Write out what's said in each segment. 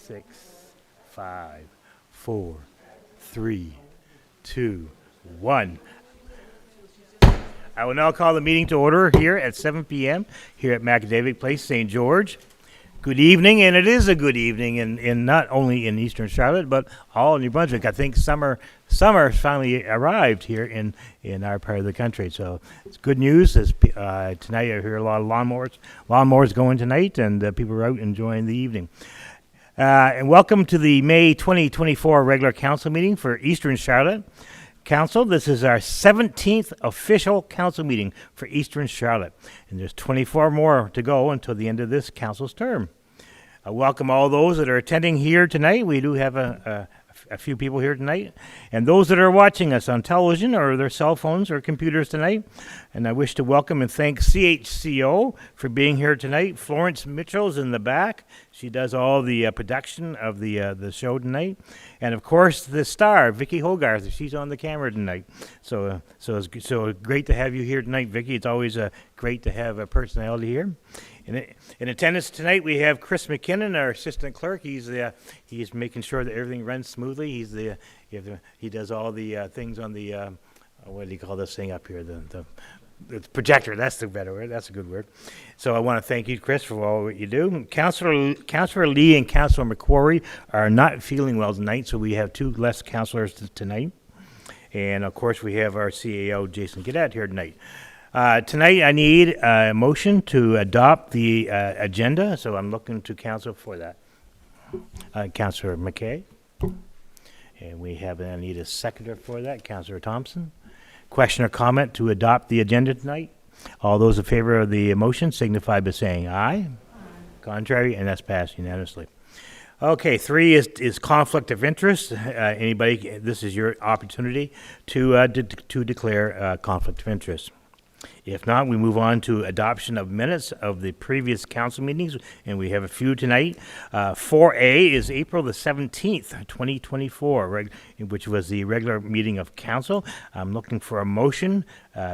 6, 5, 4, 3, 2, 1. I will now call the meeting to order here at 7 p.m. here at Macadavic Place, St. George. Good evening, and it is a good evening in not only in Eastern Charlotte, but all in New Brunswick. I think summer finally arrived here in our part of the country. So it's good news. Tonight I hear a lot of lawnmowers going tonight, and people are out enjoying the evening. And welcome to the May 2024 regular council meeting for Eastern Charlotte Council. This is our 17th official council meeting for Eastern Charlotte, and there's 24 more to go until the end of this council's term. I welcome all those that are attending here tonight. We do have a few people here tonight, and those that are watching us on television or their cell phones or computers tonight. And I wish to welcome and thank CHCO for being here tonight. Florence Mitchell's in the back. She does all the production of the show tonight. And of course, the star, Vicki Hogarth. She's on the camera tonight. So it's great to have you here tonight, Vicki. It's always great to have a personality here. In attendance tonight, we have Chris McKinnon, our assistant clerk. He's making sure that everything runs smoothly. He does all the things on the what do you call this thing up here? The projector. That's the better word. That's a good word. So I want to thank you, Chris, for all what you do. Councillor Lee and Councillor McQuarrie are not feeling well tonight, so we have two less councillors tonight. And of course, we have our CAO, Jason Cadet, here tonight. Tonight, I need a motion to adopt the agenda, so I'm looking to council for that. Councillor McKay. And I need a seconder for that, Councillor Thompson. Question or comment to adopt the agenda tonight? All those in favor of the motion signify by saying aye. Contrary, and that's passed unanimously. Okay, 3 is conflict of interest. Anybody, this is your opportunity to declare conflict of interest. If not, we move on to adoption of minutes of the previous council meetings, and we have a few tonight. 4A is April the 17th, 2024, which was the regular meeting of council. I'm looking for a motion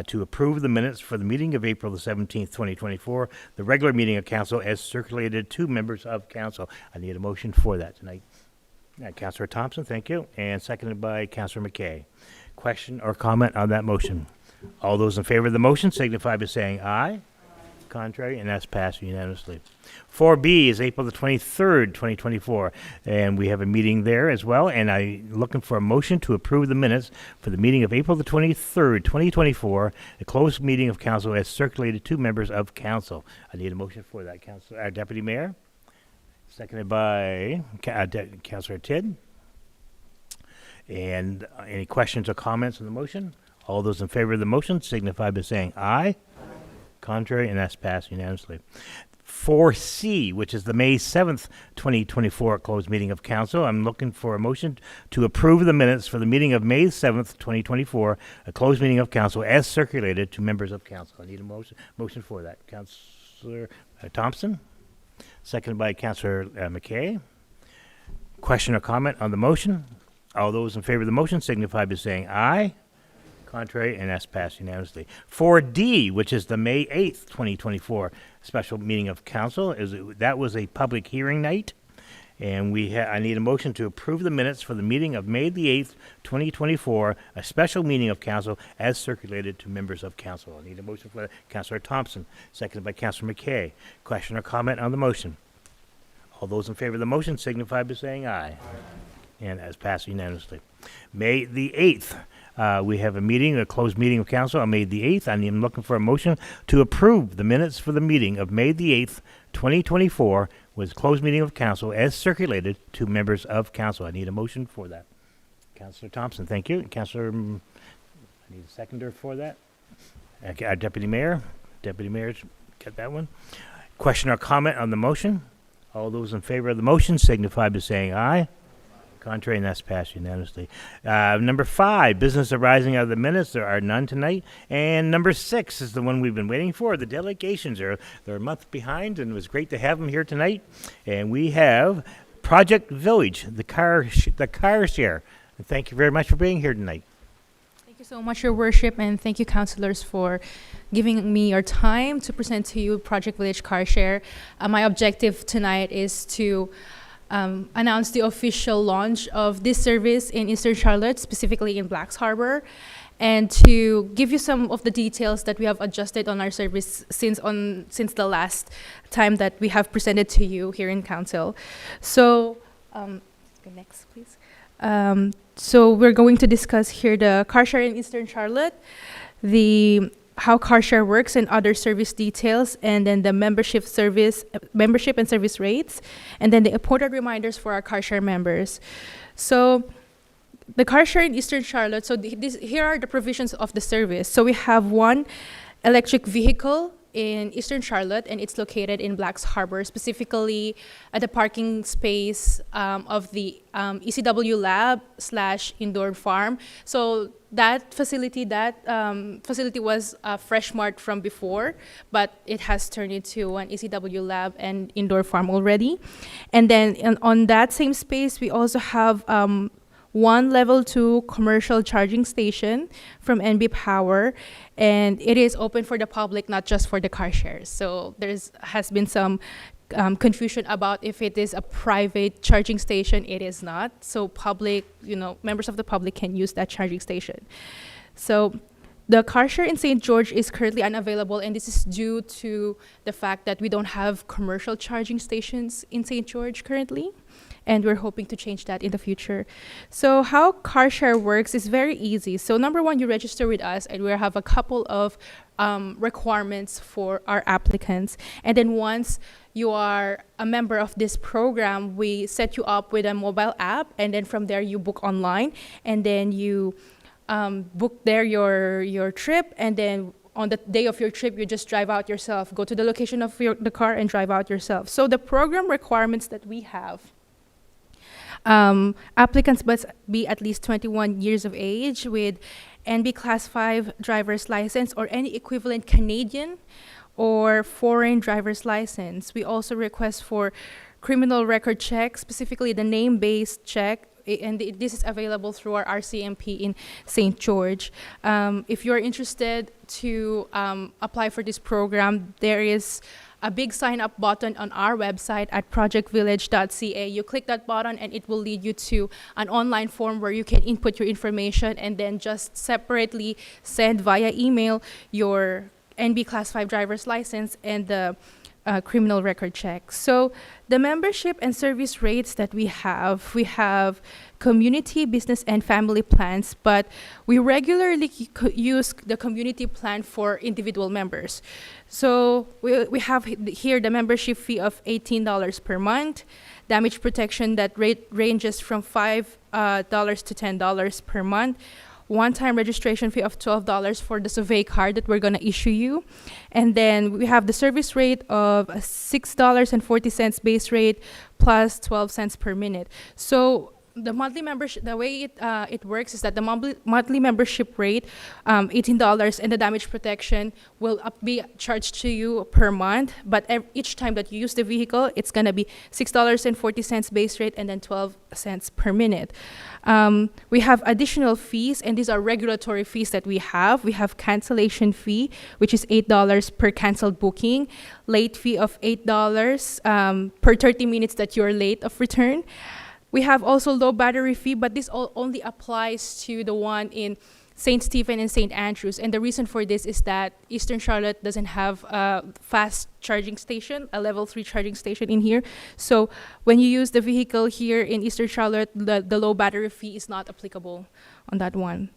to approve the minutes for the meeting of April the 17th, 2024, the regular meeting of council as circulated to members of council. I need a motion for that tonight. Councillor Thompson, thank you, and seconded by Councillor McKay. Question or comment on that motion? All those in favor of the motion signify by saying aye. Contrary, and that's passed unanimously. 4B is April the 23rd, 2024, and we have a meeting there as well, and I'm looking for a motion to approve the minutes for the meeting of April the 23rd, 2024, the closed meeting of council as circulated to members of council. I need a motion for that, our Deputy Mayor, seconded by Councillor Tidd. And any questions or comments on the motion? All those in favor of the motion signify by saying aye. Contrary, and that's passed unanimously. 4C, which is the May 7th, 2024 closed meeting of council. I'm looking for a motion to approve the minutes for the meeting of May 7th, 2024, a closed meeting of council as circulated to members of council. I need a motion for that. Councillor Thompson, seconded by Councillor McKay. Question or comment on the motion? All those in favor of the motion signify by saying aye. Contrary, and that's passed unanimously. 4D, which is the May 8th, 2024 special meeting of council, that was a public hearing night, and I need a motion to approve the minutes for the meeting of May the 8th, 2024, a special meeting of council as circulated to members of council. I need a motion for that. Councillor Thompson, seconded by Councillor McKay. Question or comment on the motion? All those in favor of the motion signify by saying aye. And that's passed unanimously. May the 8th. We have a closed meeting of council on May the 8th. I'm looking for a motion to approve the minutes for the meeting of May the 8th, 2024, with closed meeting of council as circulated to members of council. I need a motion for that. Councillor Thompson, thank you. Councillor, I need a seconder for that. Our Deputy Mayor. Deputy Mayor, get that one. Question or comment on the motion? All those in favor of the motion signify by saying aye. Contrary, and that's passed unanimously. Number 5, business arising out of the minutes. There are none tonight. And number 6 is the one we've been waiting for. The delegations they're a month behind, and it was great to have them here tonight. And we have Project Village, the car share. And thank you very much for being here tonight. Thank you so much, Your Worship, and thank you, councillors, for giving me your time to present to you Project Village Car Share. My objective tonight is to announce the official launch of this service in Eastern Charlotte, specifically in Blacks Harbor, and to give you some of the details that we have adjusted on our service since the last time that we have presented to you here in council. So, go next, please. So we're going to discuss here the car share in Eastern Charlotte, how car share works and other service details, and then the membership and service rates, and then the important reminders for our car share members. So the car share in Eastern Charlotte, so here are the provisions of the service. So we have one electric vehicle in Eastern Charlotte, and it's located in Blacks Harbor, specifically at the parking space of the ECW lab / indoor farm. So that facility was a Fresh Mart from before, but it has turned into an ECW lab and indoor farm already. And then on that same space, we also have one level 2 commercial charging station from NB Power, and it is open for the public, not just for the car shares. So has been some confusion about if it is a private charging station. It is not. So public, members of the public can use that charging station. So the car share in St. George is currently unavailable, and this is due to the fact that we don't have commercial charging stations in St. George currently, and we're hoping to change that in the future. So how car share works is very easy. So number one, you register with us, and we have a couple of requirements for our applicants. And then once you are a member of this program, we set you up with a mobile app, and then from there you book online, and then you book there your trip, and then on the day of your trip, you just drive out yourself, go to the location of the car and drive out yourself. So the program requirements that we have, applicants must be at least 21 years of age with NB Class 5 driver's license or any equivalent Canadian or foreign driver's license. We also request for criminal record check, specifically the name-based check, and this is available through our RCMP in St. George. If you're interested to apply for this program, there is a big sign-up button on our website at projectvillage.ca. You click that button, and it will lead you to an online form where you can input your information and then just separately send via email your NB Class 5 driver's license and the criminal record check. So the membership and service rates that we have community, business, and family plans, but we regularly use the community plan for individual members. So we have here the membership fee of $18 per month, damage protection that rate ranges from $5 to $10 per month, one-time registration fee of $12 for the survey card that we're going to issue you. And then we have the service rate of $6.40 base rate plus 12 cents per minute. So the monthly membership, the way it works is that the monthly membership rate, $18, and the damage protection will be charged to you per month. But each time that you use the vehicle, it's going to be $6.40 base rate and then 12 cents per minute. We have additional fees, and these are regulatory fees that we have. We have cancellation fee, which is $8 per canceled booking, late fee of $8 per 30 minutes that you're late of return. We have also low battery fee, but this only applies to the one in St. Stephen and St. Andrews. And the reason for this is that Eastern Charlotte doesn't have a fast charging station, a level 3 charging station in here. So when you use the vehicle here in Eastern Charlotte, the low battery fee is not applicable on that one.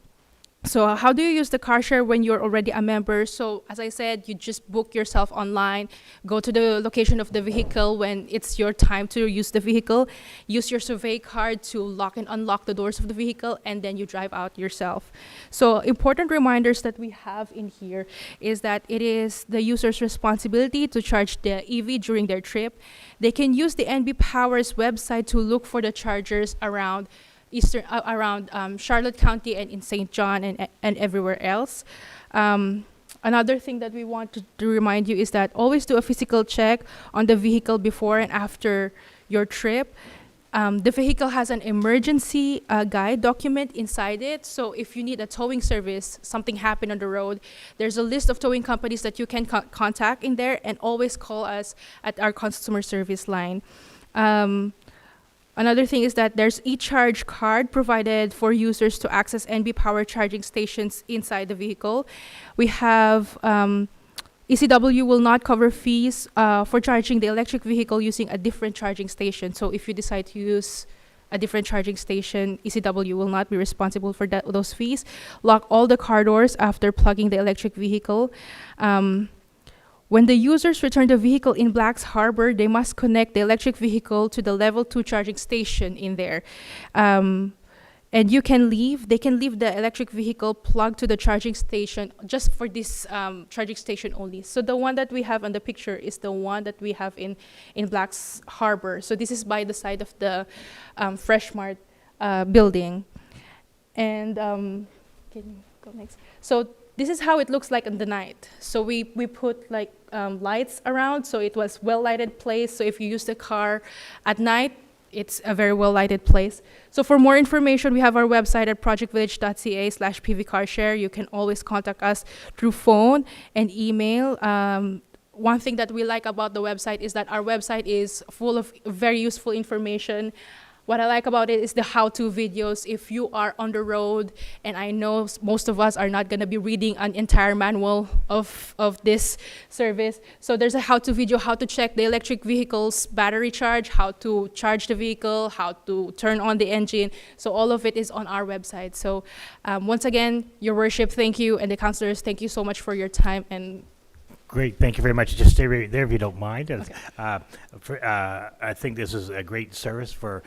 So how do you use the car share when you're already a member? So as I said, you just book yourself online, go to the location of the vehicle when it's your time to use the vehicle, use your survey card to lock and unlock the doors of the vehicle, and then you drive out yourself. So important reminders that we have in here is that it is the user's responsibility to charge the EV during their trip. They can use the NB Power's website to look for the chargers around Charlotte County and in St. John and everywhere else. Another thing that we want to remind you is that always do a physical check on the vehicle before and after your trip. The vehicle has an emergency guide document inside it. So if you need a towing service, something happened on the road, there's a list of towing companies that you can contact in there, and always call us at our customer service line. Another thing is that there's e-charge card provided for users to access NB power charging stations inside the vehicle. We have ECW will not cover fees for charging the electric vehicle using a different charging station. So if you decide to use a different charging station, ECW will not be responsible for those fees. Lock all the car doors after plugging the electric vehicle. When the users return the vehicle in Blacks Harbor, they must connect the electric vehicle to the level 2 charging station in there. And they can leave the electric vehicle plugged to the charging station just for this charging station only. So the one that we have on the picture is the one that we have in Blacks Harbor. So this is by the side of the Fresh Mart building. And can you go next? So this is how it looks like in the night. So we put like lights around, so it was well-lighted place. So if you use the car at night, it's a very well-lighted place. So for more information, we have our website at projectvillage.ca/pvcarshare. You can always contact us through phone and email. One thing that we like about the website is that our website is full of very useful information. What I like about it is the how-to videos. If you are on the road, and I know most of us are not going to be reading an entire manual of this service. So there's a how-to video, how to check the electric vehicle's battery charge, how to charge the vehicle, how to turn on the engine. So all of it is on our website. So once again, Your Worship, thank you, and the councilors, thank you so much for your time. And Great, thank you very much. Just stay right there if you don't mind. Okay. I think this is a great service for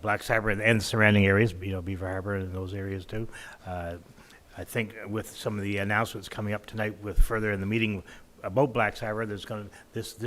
Blacks Harbor and surrounding areas, Beaver Harbor and those areas too. I think with some of the announcements coming up tonight with further in the meeting about Blacks Harbor, this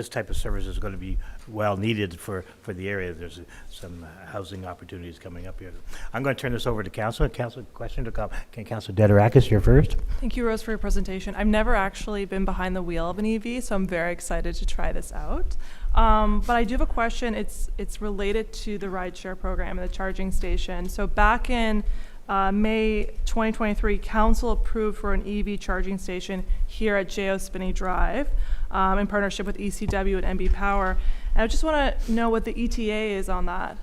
type of service is going to be well needed for the area. There's some housing opportunities coming up here. I'm going to turn this over to Council. Council, question to come. Can Council Dederakis, you're first. Thank you, Rose, for your presentation. I've never actually been behind the wheel of an EV, so I'm very excited to try this out. But I do have a question. It's related to the rideshare program and the charging station. So back in May 2023, Council approved for an EV charging station here at J.O. Spinney Drive in partnership with ECW and NB Power. And I just want to know what the ETA is on that.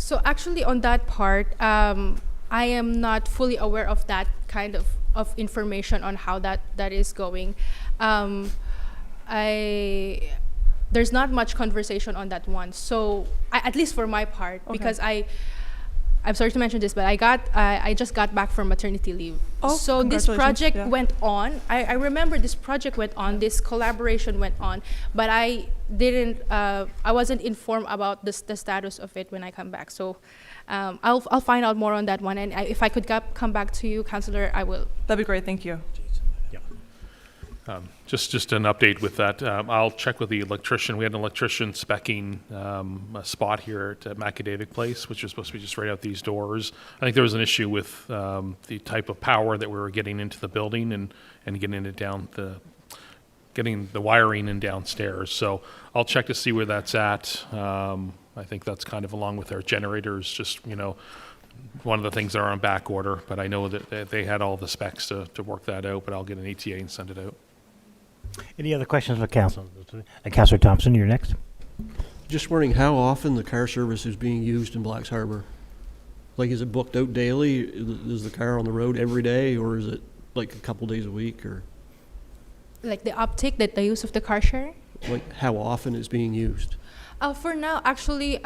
so actually on that part, I am not fully aware of that kind of information on how that is going. There's not much conversation on that one. So at least for my part, Okay. because I'm sorry to mention this, but I just got back from maternity leave. Oh, So this congratulations. project Yeah. went on. I remember this project went on, this collaboration went on, but I wasn't informed about the status of it when I come back. So I'll find out more on that one. And if I could come back to you, Councillor, I will. That'd be great. Thank you. Just an update with that. I'll check with the electrician. We had an electrician speccing a spot here at Macadavic Place, which is supposed to be just right out these doors. I think there was an issue with the type of power that we were getting into the building and getting it getting the wiring in downstairs. So I'll check to see where that's at. I think that's kind of along with our generators, just, one of the things that are on back order, but I know that they had all the specs to work that out, but I'll get an ETA and send it out. Any other questions for Council? Councillor Thompson, you're next. Just wondering how often the car service is being used in Blacks Harbor. Like, is it booked out daily? Is the car on the road every day, or is it like a couple days a week, or Like the uptake, the use of the car share? like how often it's being used? For now, actually,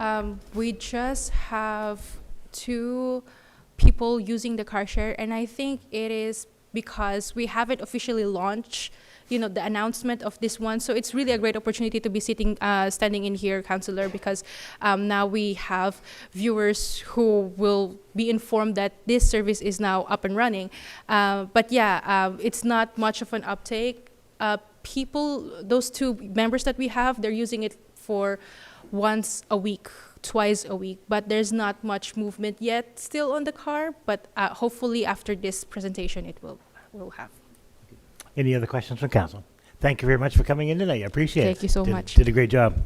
we just have 2 people using the car share, and I think it is because we haven't officially launched, the announcement of this one. So it's really a great opportunity to be standing in here, Councillor, because now we have viewers who will be informed that this service is now up and running. But yeah, it's not much of an uptake. Those 2 members that we have, they're using it for once a week, twice a week, but there's not much movement yet still on the car, but hopefully after this presentation it will have. Any other questions from Council? Thank you very much for coming in tonight. I appreciate it. Thank you so much. Did a great job.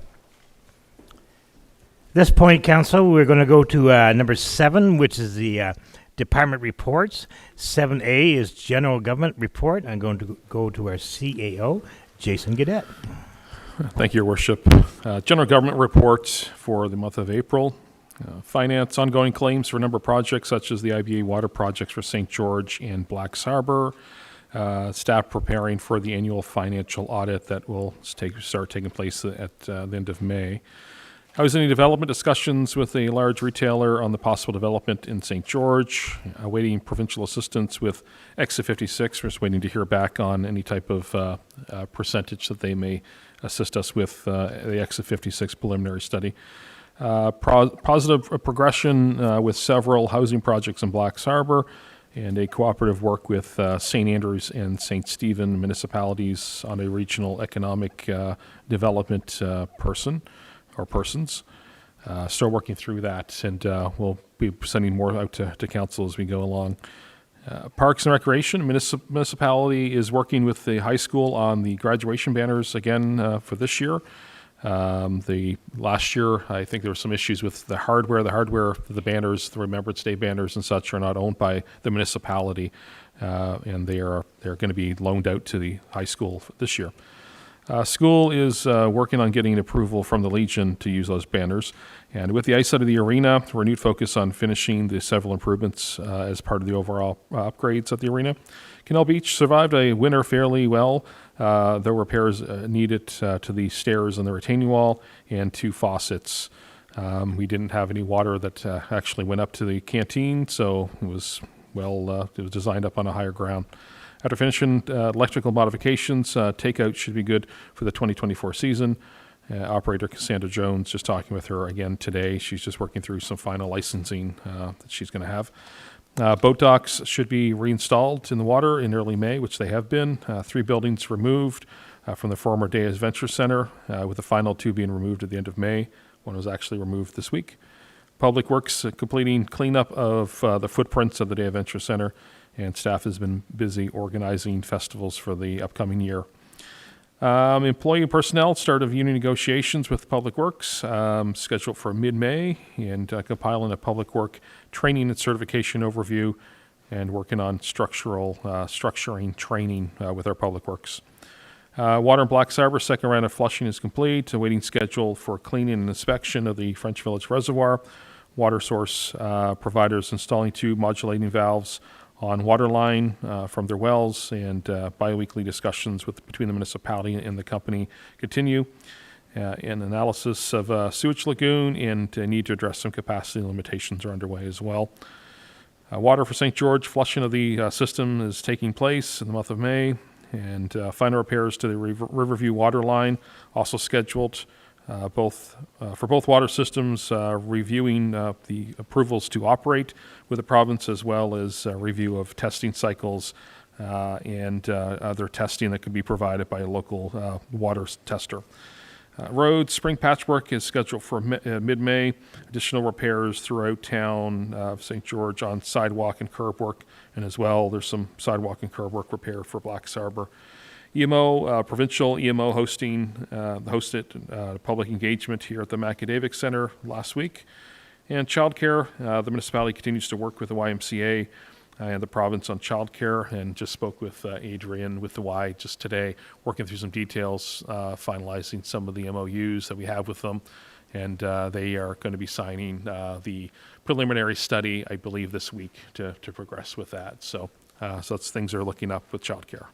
At this point, Council, we're going to go to number 7, which is the department reports. 7A is general government report. I'm going to go to our CAO, Jason Gadet. Thank you, Your Worship. General government report for the month of April. Finance, ongoing claims for a number of projects such as the IBA water projects for St. George and Blacks Harbor. Staff preparing for the annual financial audit that will start taking place at the end of May. Housing development discussions with a large retailer on the possible development in St. George. Awaiting provincial assistance with Exit 56. We're just waiting to hear back on any type of percentage that they may assist us with the Exit 56 preliminary study. Positive progression with several housing projects in Blacks Harbor, and a cooperative work with St. Andrews and St. Stephen municipalities on a regional economic development persons. Still working through that, and we'll be sending more out to council as we go along. Parks and Recreation, municipality is working with the high school on the graduation banners again for this year. The last year, I think there were some issues with the hardware. The banners, the Remembrance Day banners and such, are not owned by the municipality, and they're going to be loaned out to the high school this year. School is working on getting approval from the Legion to use those banners. And with the ice out of the arena, renewed focus on finishing the several improvements as part of the overall upgrades at the arena. Canal Beach survived a winter fairly well. There were repairs needed to the stairs and the retaining wall and 2 faucets. We didn't have any water that actually went up to the canteen, so it was designed up on a higher ground. After finishing electrical modifications, takeout should be good for the 2024 season. Operator Cassandra Jones, just talking with her again today. She's just working through some final licensing that she's going to have. Boat docks should be reinstalled in the water in early May, which they have been. 3 buildings removed from the former Day Adventure Center, with the final 2 being removed at the end of May. One was actually removed this week. Public Works completing cleanup of the footprints of the Day Adventure Center, and staff has been busy organizing festivals for the upcoming year. Employee and personnel, start of union negotiations with Public Works, scheduled for mid-May, and compiling a Public Work training and certification overview, and working on structuring training with our Public Works. Water in Blacks Harbor, second round of flushing is complete. Awaiting schedule for cleaning and inspection of the French Village Reservoir. Water source providers installing 2 modulating valves on water line from their wells, and biweekly discussions between the municipality and the company continue. An analysis of sewage lagoon and need to address some capacity limitations are underway as well. Water for St. George, flushing of the system is taking place in the month of May, and final repairs to the Riverview water line also scheduled. For both water systems, reviewing the approvals to operate with the province, as well as review of testing cycles and other testing that could be provided by a local water tester. Roads, spring patchwork is scheduled for mid-May. Additional repairs throughout town of St. George on sidewalk and curb work, and as well there's some sidewalk and curb work repair for Blacks Harbor. EMO, provincial EMO hosted public engagement here at the Macadavic Center last week. And childcare, the municipality continues to work with the YMCA and the province on childcare, and just spoke with Adrian with the Y just today, working through some details, finalizing some of the MOUs that we have with them. And they are going to be signing the preliminary study, I believe, this week to progress with that. So that's things are looking up with childcare.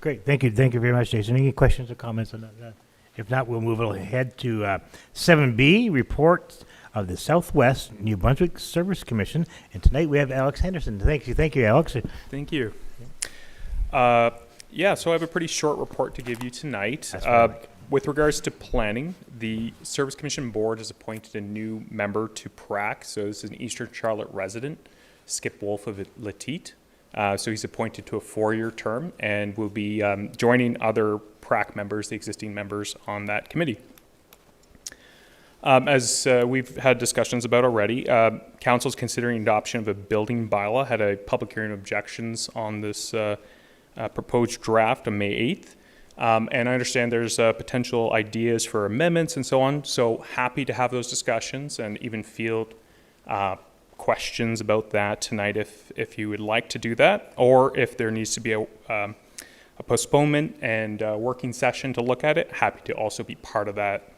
Great, thank you very much, Jason. Any questions or comments on that? If not, we'll move ahead to 7B, report of the Southwest New Brunswick Service Commission. And tonight we have Alex Henderson. Thank you, Alex. Thank you. So I have a pretty short report to give you tonight. With regards to planning, the Service Commission Board has appointed a new member to PRAC. So this is an Eastern Charlotte resident, Skip Wolf of Latit. So he's appointed to a 4-year term and will be joining other PRAC members, the existing members on that committee. As we've had discussions about already, Council's considering adoption of a building bylaw, had a public hearing of objections on this proposed draft on May 8th. And I understand there's potential ideas for amendments and so on. So happy to have those discussions and even field questions about that tonight if you would like to do that, or if there needs to be a a postponement and working session to look at it, happy to also be part of that.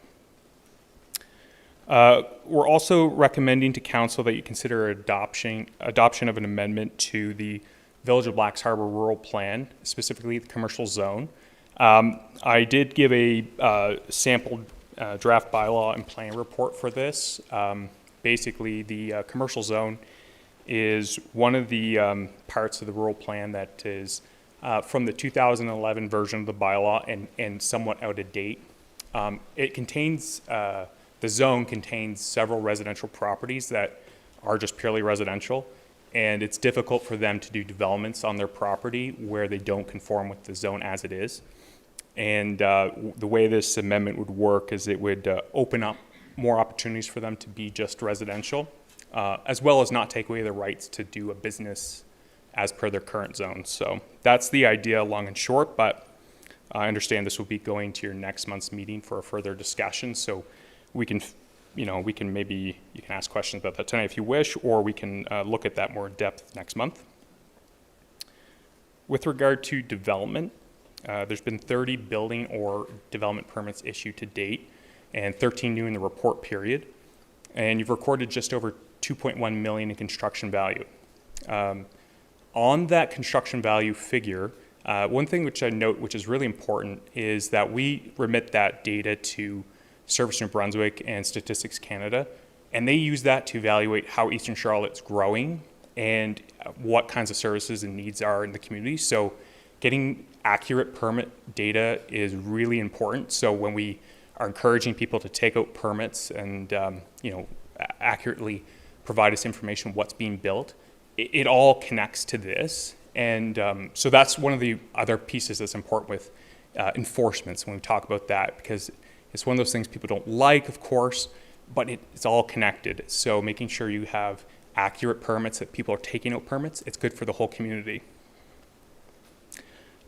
We're also recommending to council that you consider adoption of an amendment to the Village of Blacks Harbor Rural Plan, specifically the commercial zone. I did give a sample draft bylaw and plan report for this. Basically, the commercial zone is one of the parts of the rural plan that is from the 2011 version of the bylaw and somewhat out of date. It contains, the zone contains several residential properties that are just purely residential, and it's difficult for them to do developments on their property where they don't conform with the zone as it is. And the way this amendment would work is it would open up more opportunities for them to be just residential, as well as not take away their rights to do a business as per their current zone. So that's the idea, long and short, but I understand this will be going to your next month's meeting for a further discussion. So we can, you can maybe, you can ask questions about that tonight if you wish, or we can look at that more in depth next month. With regard to development, there's been 30 building or development permits issued to date and 13 new in the report period. And you've recorded just over 2.1 million in construction value. On that construction value figure, one thing which I note, which is really important, is that we remit that data to Service New Brunswick and Statistics Canada, and they use that to evaluate how Eastern Charlotte's growing and what kinds of services and needs are in the community. So getting accurate permit data is really important. So when we are encouraging people to take out permits and accurately provide us information what's being built, it all connects to this. And so that's one of the other pieces that's important with enforcements when we talk about that, because it's one of those things people don't like, of course, but it's all connected. So making sure you have accurate permits, that people are taking out permits, it's good for the whole community.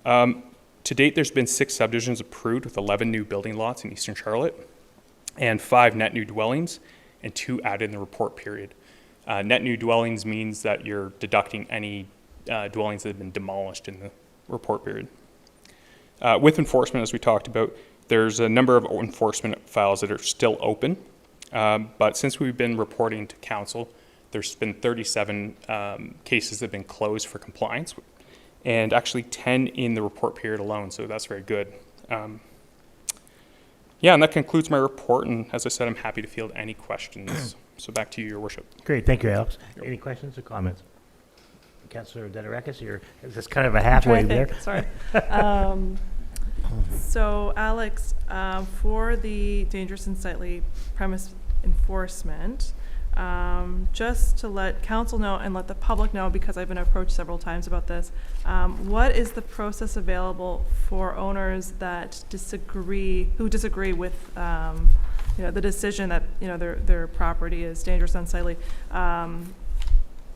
To date, there's been 6 subdivisions approved with 11 new building lots in Eastern Charlotte and 5 net new dwellings and 2 added in the report period. Net new dwellings means that you're deducting any dwellings that have been demolished in the report period. With enforcement, as we talked about, there's a number of enforcement files that are still open, but since we've been reporting to council, there's been 37 cases that have been closed for compliance, and actually 10 in the report period alone, so that's very good. Yeah, and that concludes my report, and as I said, I'm happy to field any questions. So back to you, Your Worship. Great, thank you, Alex. Any questions or comments? Councillor Delegations, you're just kind of a halfway there. Sorry. So, Alex, for the dangerous and sightly premise enforcement, just to let council know and let the public know, because I've been approached several times about this, what is the process available for owners that disagree with the decision that their property is dangerous and unsightly?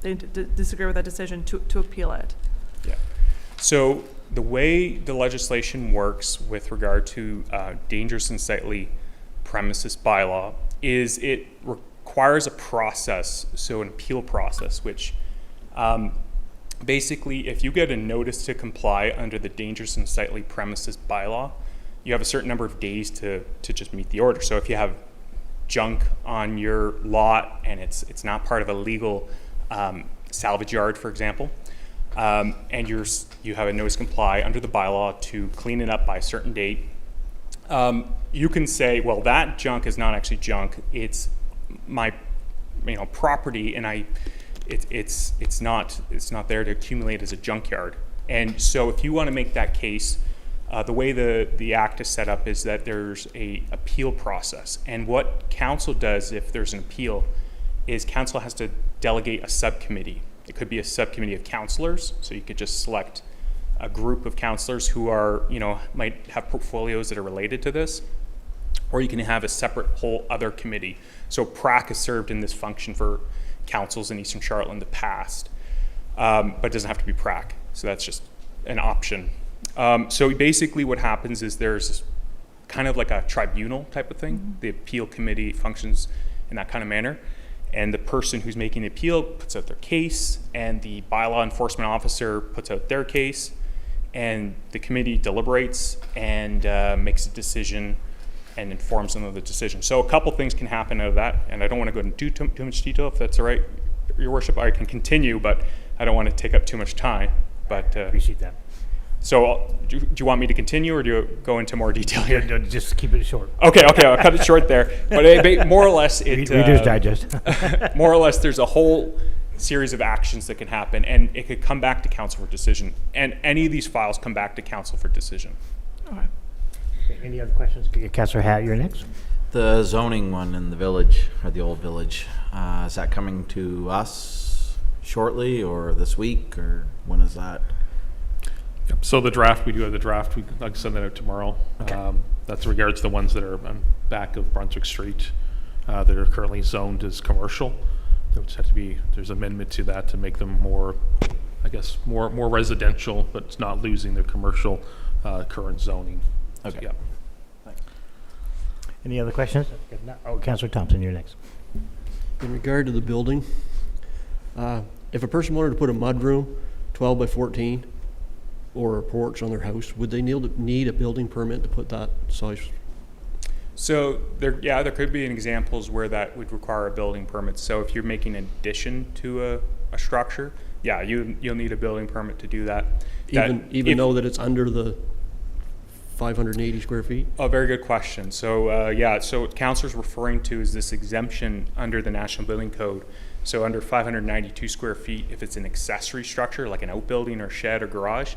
They disagree with that decision to appeal it. Yeah. So the way the legislation works with regard to dangerous and sightly premises bylaw is it requires a process, so an appeal process, which basically if you get a notice to comply under the dangerous and sightly premises bylaw, you have a certain number of days to just meet the order. So if you have junk on your lot and it's not part of a legal salvage yard, for example, and you have a notice to comply under the bylaw to clean it up by a certain date, you can say, well, that junk is not actually junk. It's my property, and it's not there to accumulate as a junkyard. And so if you want to make that case, the way the act is set up is that there's a appeal process. And what council does if there's an appeal is council has to delegate a subcommittee. It could be a subcommittee of councillors, so you could just select a group of councillors who are, might have portfolios that are related to this, or you can have a separate whole other committee. So PRAC has served in this function for councils in Eastern Charlotte in the past, but it doesn't have to be PRAC, so that's just an option. So basically what happens is there's kind of like a tribunal type of thing. Mm-hmm. The appeal committee functions in that kind of manner. And the person who's making the appeal puts out their case, and the bylaw enforcement officer puts out their case, and the committee deliberates and makes a decision and informs them of the decision. So a couple things can happen out of that, and I don't want to go into too much detail. If that's all right, Your Worship, I can continue, but I don't want to take up too much time. But Appreciate that. so do you want me to continue, or do you go into more detail here? Just keep it short. Okay, I'll cut it short there. But more or less, Reader's Digest. more or less, there's a whole series of actions that can happen, and it could come back to council for decision. And any of these files come back to council for decision. Okay. Any other questions? Councillor Hatt, you're next. The zoning one in the village, or the old village, is that coming to us shortly or this week, or when is that? Yep. So the draft, we do have the draft. We can send that out tomorrow. That's regards to the ones that are on back of Brunswick Street that are currently zoned as commercial. There would have to be, there's amendment to that to make them more, I guess, more residential, but it's not losing their commercial current zoning. Okay. So, yeah. Any other questions? If not, Councillor Thompson, you're next. In regard to the building, if a person wanted to put a mudroom, 12 by 14, or a porch on their house, would they need a building permit to put that size? So there could be examples where that would require a building permit. So if you're making an addition to a structure, yeah, you'll need a building permit to do that. Even though that it's under the 580 square feet? A very good question. So so what councilor's referring to is this exemption under the National Building Code. So under 592 square feet, if it's an accessory structure like an outbuilding or shed or garage,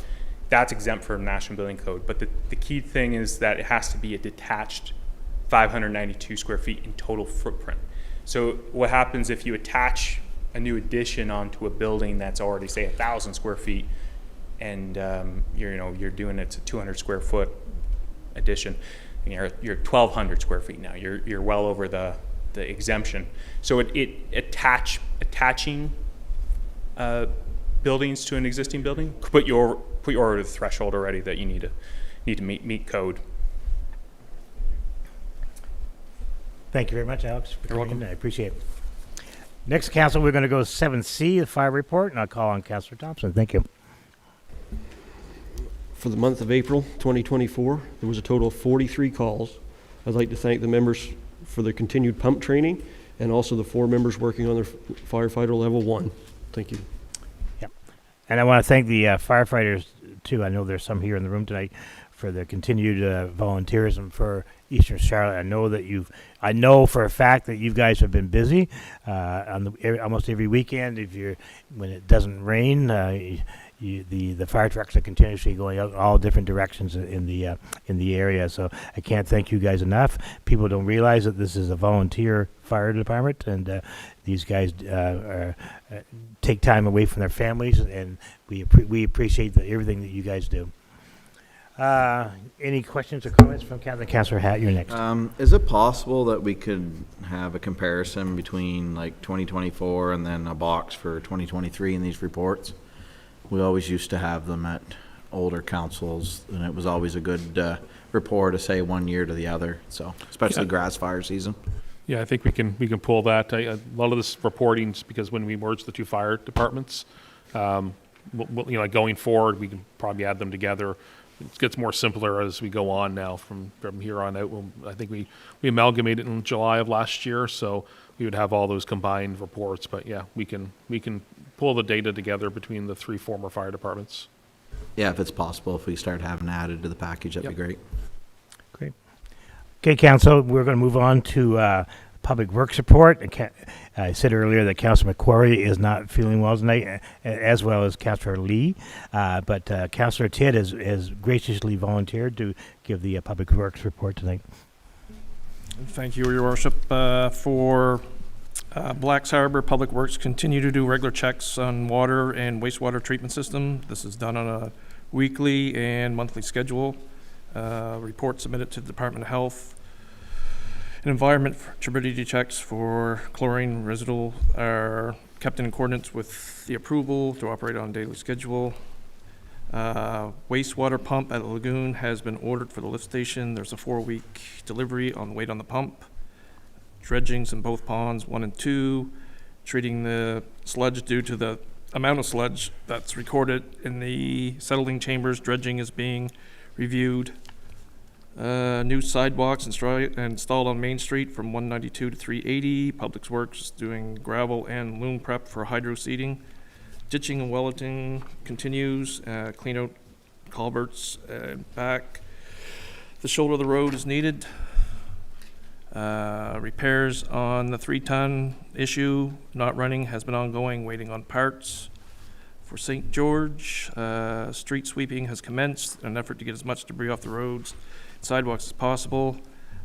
that's exempt from National Building Code. But the key thing is that it has to be a detached 592 square feet in total footprint. So what happens if you attach a new addition onto a building that's already, say, 1,000 square feet, and you're doing it to 200 square foot addition, you're 1,200 square feet now. You're well over the exemption. So attaching buildings to an existing building could put you over the threshold already that you need to meet code. Thank you very much, Alex, for You're coming in. welcome. I appreciate it. Next, council, we're going to go 7C, the fire report, and I'll call on Councillor Thompson. Thank you. For the month of April 2024, there was a total of 43 calls. I'd like to thank the members for their continued pump training, and also the 4 members working on their firefighter level 1. Thank you. Yep. And I want to thank the firefighters, too. I know there's some here in the room tonight, for the continued volunteerism for Eastern Charlotte. I know for a fact that you guys have been busy on almost every weekend. When it doesn't rain, the fire trucks are continuously going out all different directions in the area. So I can't thank you guys enough. People don't realize that this is a volunteer fire department, and these guys take time away from their families, and we appreciate everything that you guys do. Any questions or comments from Councillor Hatt? You're next. Is it possible that we could have a comparison between like 2024 and then a box for 2023 in these reports? We always used to have them at older councils, and it was always a good report to say 1 year to the other. So, especially grass fire season. Yeah, I think we can pull that. A lot of this reporting's because when we merge the 2 fire departments, like going forward, we can probably add them together. It gets more simpler as we go on now from here on out. I think we amalgamated in July of last year, so we would have all those combined reports. But yeah, we can pull the data together between the 3 former fire departments. Yeah, if it's possible, if we start having added to the package, that'd be great. Great. Okay, Council, we're going to move on to Public Works report. I said earlier that Councillor McQuarrie is not feeling well tonight, as well as Councillor Lee. But Councillor Tidd has graciously volunteered to give the Public Works report tonight. Thank you, Your Worship. For Blacks Harbor, Public Works continue to do regular checks on water and wastewater treatment system. This is done on a weekly and monthly schedule. Report submitted to the Department of Health and Environment for turbidity checks for chlorine residual are kept in accordance with the approval to operate on a daily schedule. Wastewater pump at the lagoon has been ordered for the lift station. There's a 4-week delivery on weight on the pump. Dredgings in both ponds 1 and 2. Treating the sludge due to the amount of sludge that's recorded in the settling chambers. Dredging is being reviewed. New sidewalks installed on Main Street from 192 to 380. Public Works is doing gravel and loom prep for hydro seeding. Ditching and welleting continues. Clean out culverts and back. The shoulder of the road is needed. Repairs on the 3-ton issue not running has been ongoing, waiting on parts. For St. George, street sweeping has commenced in an effort to get as much debris off the roads and sidewalks as possible.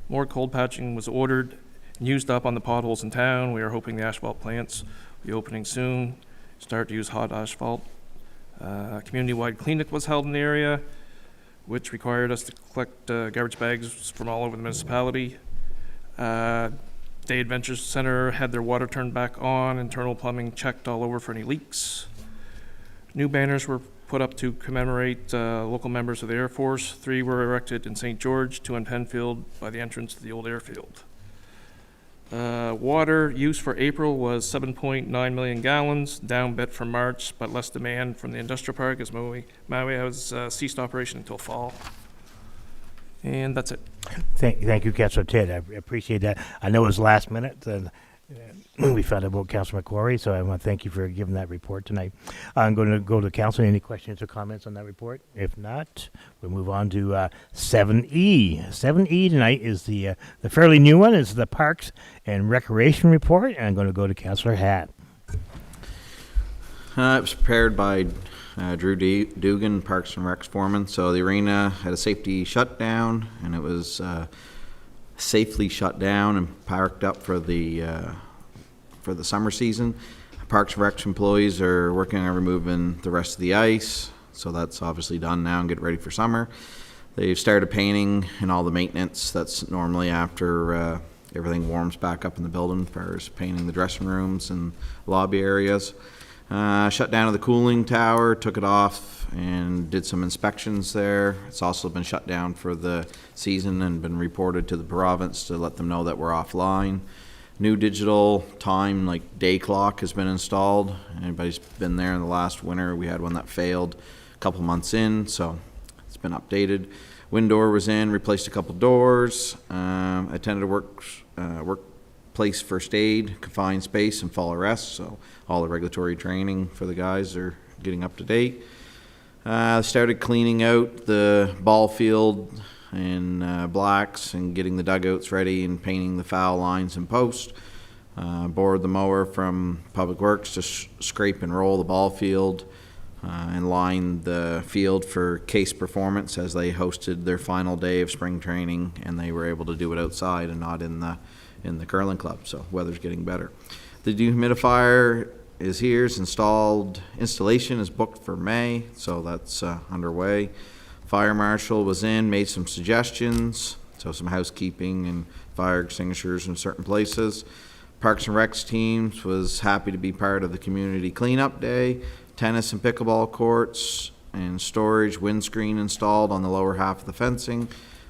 More cold patching was ordered and used up on the potholes in town. We are hoping the asphalt plants will be opening soon. Start to use hot asphalt. Community-wide cleanup was held in the area, which required us to collect garbage bags from all over the municipality. Day Adventure Center had their water turned back on, internal plumbing checked all over for any leaks. New banners were put up to commemorate local members of the Air Force. 3 were erected in St. George, 2 in Penfield by the entrance to the old airfield. Water use for April was 7.9 million gallons, down a bit from March, but less demand from the industrial park as Maui has ceased operation until fall. And that's it. Thank you, Councillor Ted. I appreciate that. I know it was last minute. We found out about Councillor McQuarrie, so I want to thank you for giving that report tonight. I'm going to go to Council. Any questions or comments on that report? If not, we'll move on to 7E. 7E tonight is the fairly new one. It's the Parks and Recreation report, and I'm going to go to Councillor Hatt. It was prepared by Drew Dugan, Parks and Recs foreman. So the arena had a safety shutdown, and it was safely shut down and parked up for the summer season. Parks and Recs employees are working on removing the rest of the ice, so that's obviously done now and get ready for summer. They've started painting and all the maintenance that's normally after everything warms back up in the building, as far as painting the dressing rooms and lobby areas. Shut down the cooling tower, took it off and did some inspections there. It's also been shut down for the season and been reported to the province to let them know that we're offline. New digital time, like day clock, has been installed. Anybody's been there in the last winter, we had one that failed a couple months in, so it's been updated. Wind door was in, replaced a couple doors. Attended a workplace first aid, confined space, and fall arrest, so all the regulatory training for the guys are getting up to date. Started cleaning out the ball field and blacks and getting the dugouts ready and painting the foul lines and post. Borrowed the mower from Public Works to scrape and roll the ball field and line the field for Case Performance as they hosted their final day of spring training, and they were able to do it outside and not in the curling club, so weather's getting better. The dehumidifier is here, it's installed. Installation is booked for May, so that's underway. Fire marshal was in, made some suggestions, so some housekeeping and fire extinguishers in certain places. Parks and Recs teams was happy to be part of the community cleanup day. Tennis and pickleball courts and storage windscreen installed on the lower half of the fencing.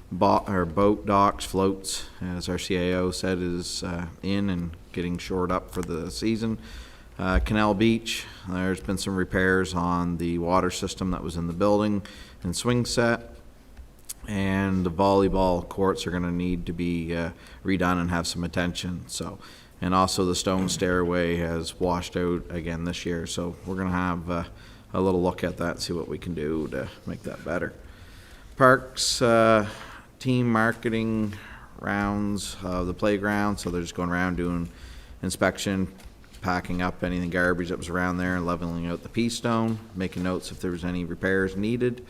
Boat docks, floats, as our CAO said, is in and getting shored up for the season. Canal Beach, there's been some repairs on the water system that was in the building and swing set. And the volleyball courts are going to need to be redone and have some attention. So, and also the stone stairway has washed out again this year. So we're going to have a little look at that, see what we can do to make that better. Parks team marketing rounds of the playground. So they're just going around doing inspection, packing up anything garbage that was around there and leveling out the pea stone, making notes if there was any repairs needed.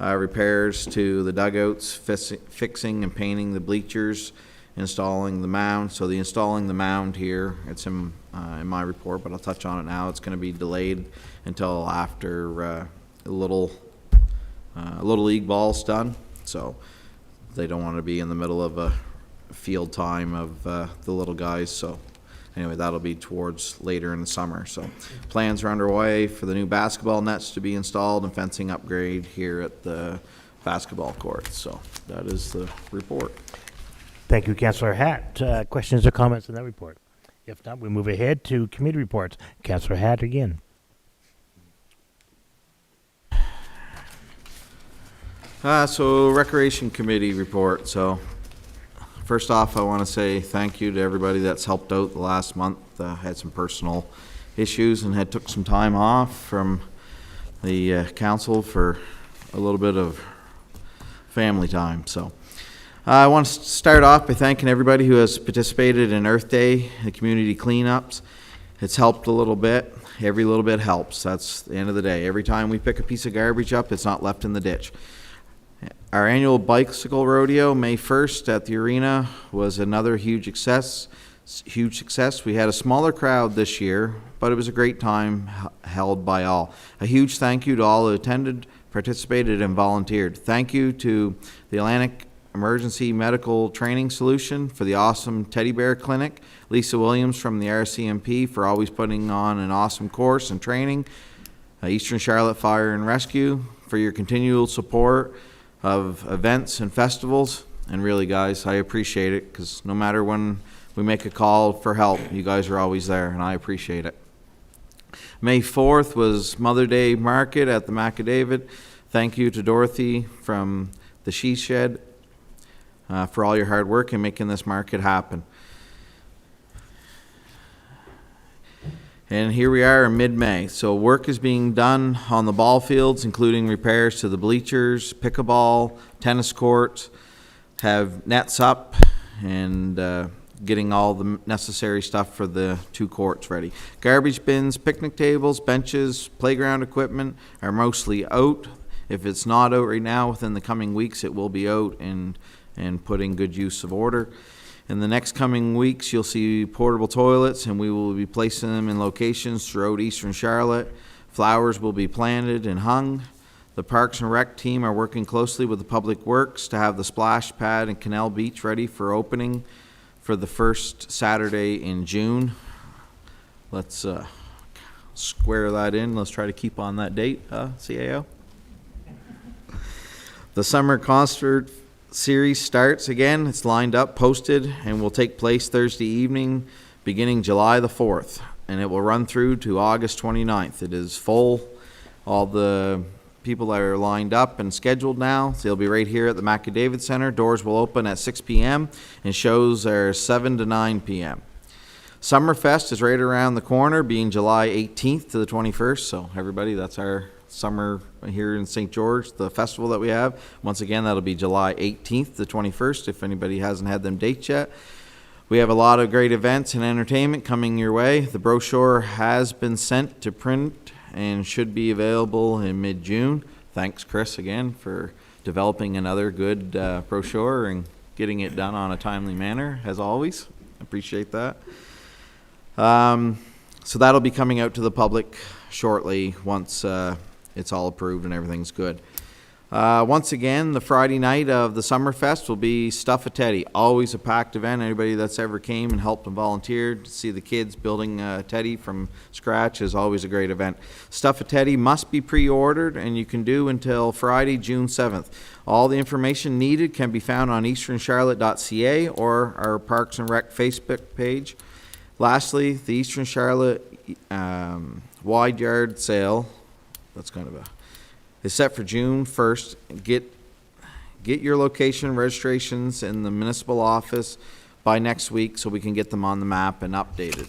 Repairs to the dugouts, fixing and painting the bleachers, installing the mound. So the installing the mound here, it's in my report, but I'll touch on it now. It's going to be delayed until after Little League ball's done. So they don't want to be in the middle of a field time of the little guys. So anyway, that'll be towards later in the summer. So plans are underway for the new basketball nets to be installed and fencing upgrade here at the basketball courts. So that is the report. Thank you, Councillor Hatt. Questions or comments on that report? If not, we move ahead to committee reports. Councillor Hatt again. So Recreation Committee report. So first off, I want to say thank you to everybody that's helped out the last month. Had some personal issues and had took some time off from the council for a little bit of family time. So I want to start off by thanking everybody who has participated in Earth Day, the community cleanups. It's helped a little bit. Every little bit helps. That's the end of the day. Every time we pick a piece of garbage up, it's not left in the ditch. Our annual bicycle rodeo, May 1st at the arena, was another huge success. We had a smaller crowd this year, but it was a great time held by all. A huge thank you to all who attended, participated, and volunteered. Thank you to the Atlantic Emergency Medical Training Solution for the awesome teddy bear clinic, Lisa Williams from the RCMP for always putting on an awesome course and training, Eastern Charlotte Fire and Rescue for your continual support of events and festivals. And really, guys, I appreciate it, because no matter when we make a call for help, you guys are always there, and I appreciate it. May 4th was Mother Day Market at the Macadavid. Thank you to Dorothy from the She Shed for all your hard work in making this market happen. And here we are in mid-May. So work is being done on the ball fields, including repairs to the bleachers, pickleball, tennis courts, have nets up, and getting all the necessary stuff for the 2 courts ready. Garbage bins, picnic tables, benches, playground equipment are mostly out. If it's not out right now, within the coming weeks, it will be out and put in good use of order. In the next coming weeks, you'll see portable toilets, and we will be placing them in locations throughout Eastern Charlotte. Flowers will be planted and hung. The Parks and Rec team are working closely with the Public Works to have the splash pad and Canal Beach ready for opening for the first Saturday in June. Let's square that in. Let's try to keep on that date, CAO. The summer concert series starts again. It's lined up, posted, and will take place Thursday evening, beginning July the 4th, and it will run through to August 29th. It is full. All the people that are lined up and scheduled now, so they'll be right here at the McAdavid Center. Doors will open at 6 p.m. and shows are 7 to 9 p.m. Summerfest is right around the corner, being July 18th to the 21st. So everybody, that's our summer here in St. George, the festival that we have. Once again, that'll be July 18th to 21st, if anybody hasn't had them dates yet. We have a lot of great events and entertainment coming your way. The brochure has been sent to print and should be available in mid-June. Thanks, Chris, again, for developing another good brochure and getting it done on a timely manner, as always. Appreciate that. So that'll be coming out to the public shortly once it's all approved and everything's good. Once again, the Friday night of the Summerfest will be Stuff a Teddy. Always a packed event. Anybody that's ever came and helped and volunteered to see the kids building a teddy from scratch is always a great event. Stuff a Teddy must be pre-ordered, and you can do until Friday, June 7th. All the information needed can be found on easterncharlotte.ca or our Parks and Rec Facebook page. Lastly, the Eastern Charlotte wide yard sale, that's kind of is set for June 1st. Get your location registrations in the municipal office by next week so we can get them on the map and updated.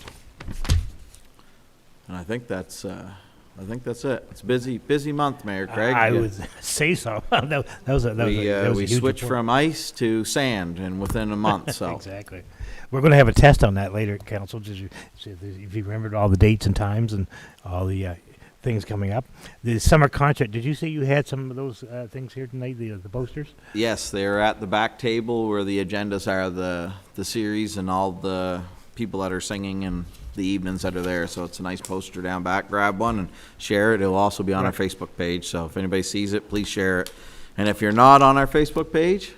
And I think that's it. It's a busy month, Mayor Craig. I would say so. that was a We huge switched report. from ice to sand, and within a month. So Exactly. We're going to have a test on that later, Council, just if you remembered all the dates and times and all the things coming up. The summer concert, did you say you had some of those things here tonight, the posters? yes, they're at the back table where the agendas are, the series and all the people that are singing and the evenings that are there. So it's a nice poster down back. Grab one and share it. It'll also be on our Facebook page. So if anybody sees it, please share it. And if you're not on our Facebook page,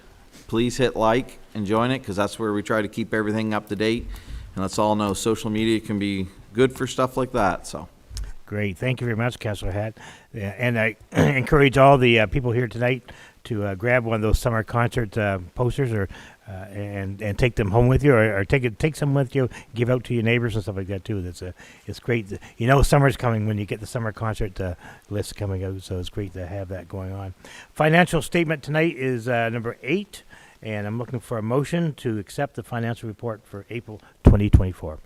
please hit like and join it, because that's where we try to keep everything up to date. And let's all know social media can be good for stuff like that. So Great. Thank you very much, Councilor Hatt. And I encourage all the people here tonight to grab one of those summer concert posters or and take them home with you, or take some with you, give out to your neighbors and stuff like that too. It's great. You know, summer's coming when you get the summer concert list coming out, so it's great to have that going on. Financial statement tonight is number 8, and I'm looking for a motion to accept the financial report for April 2024.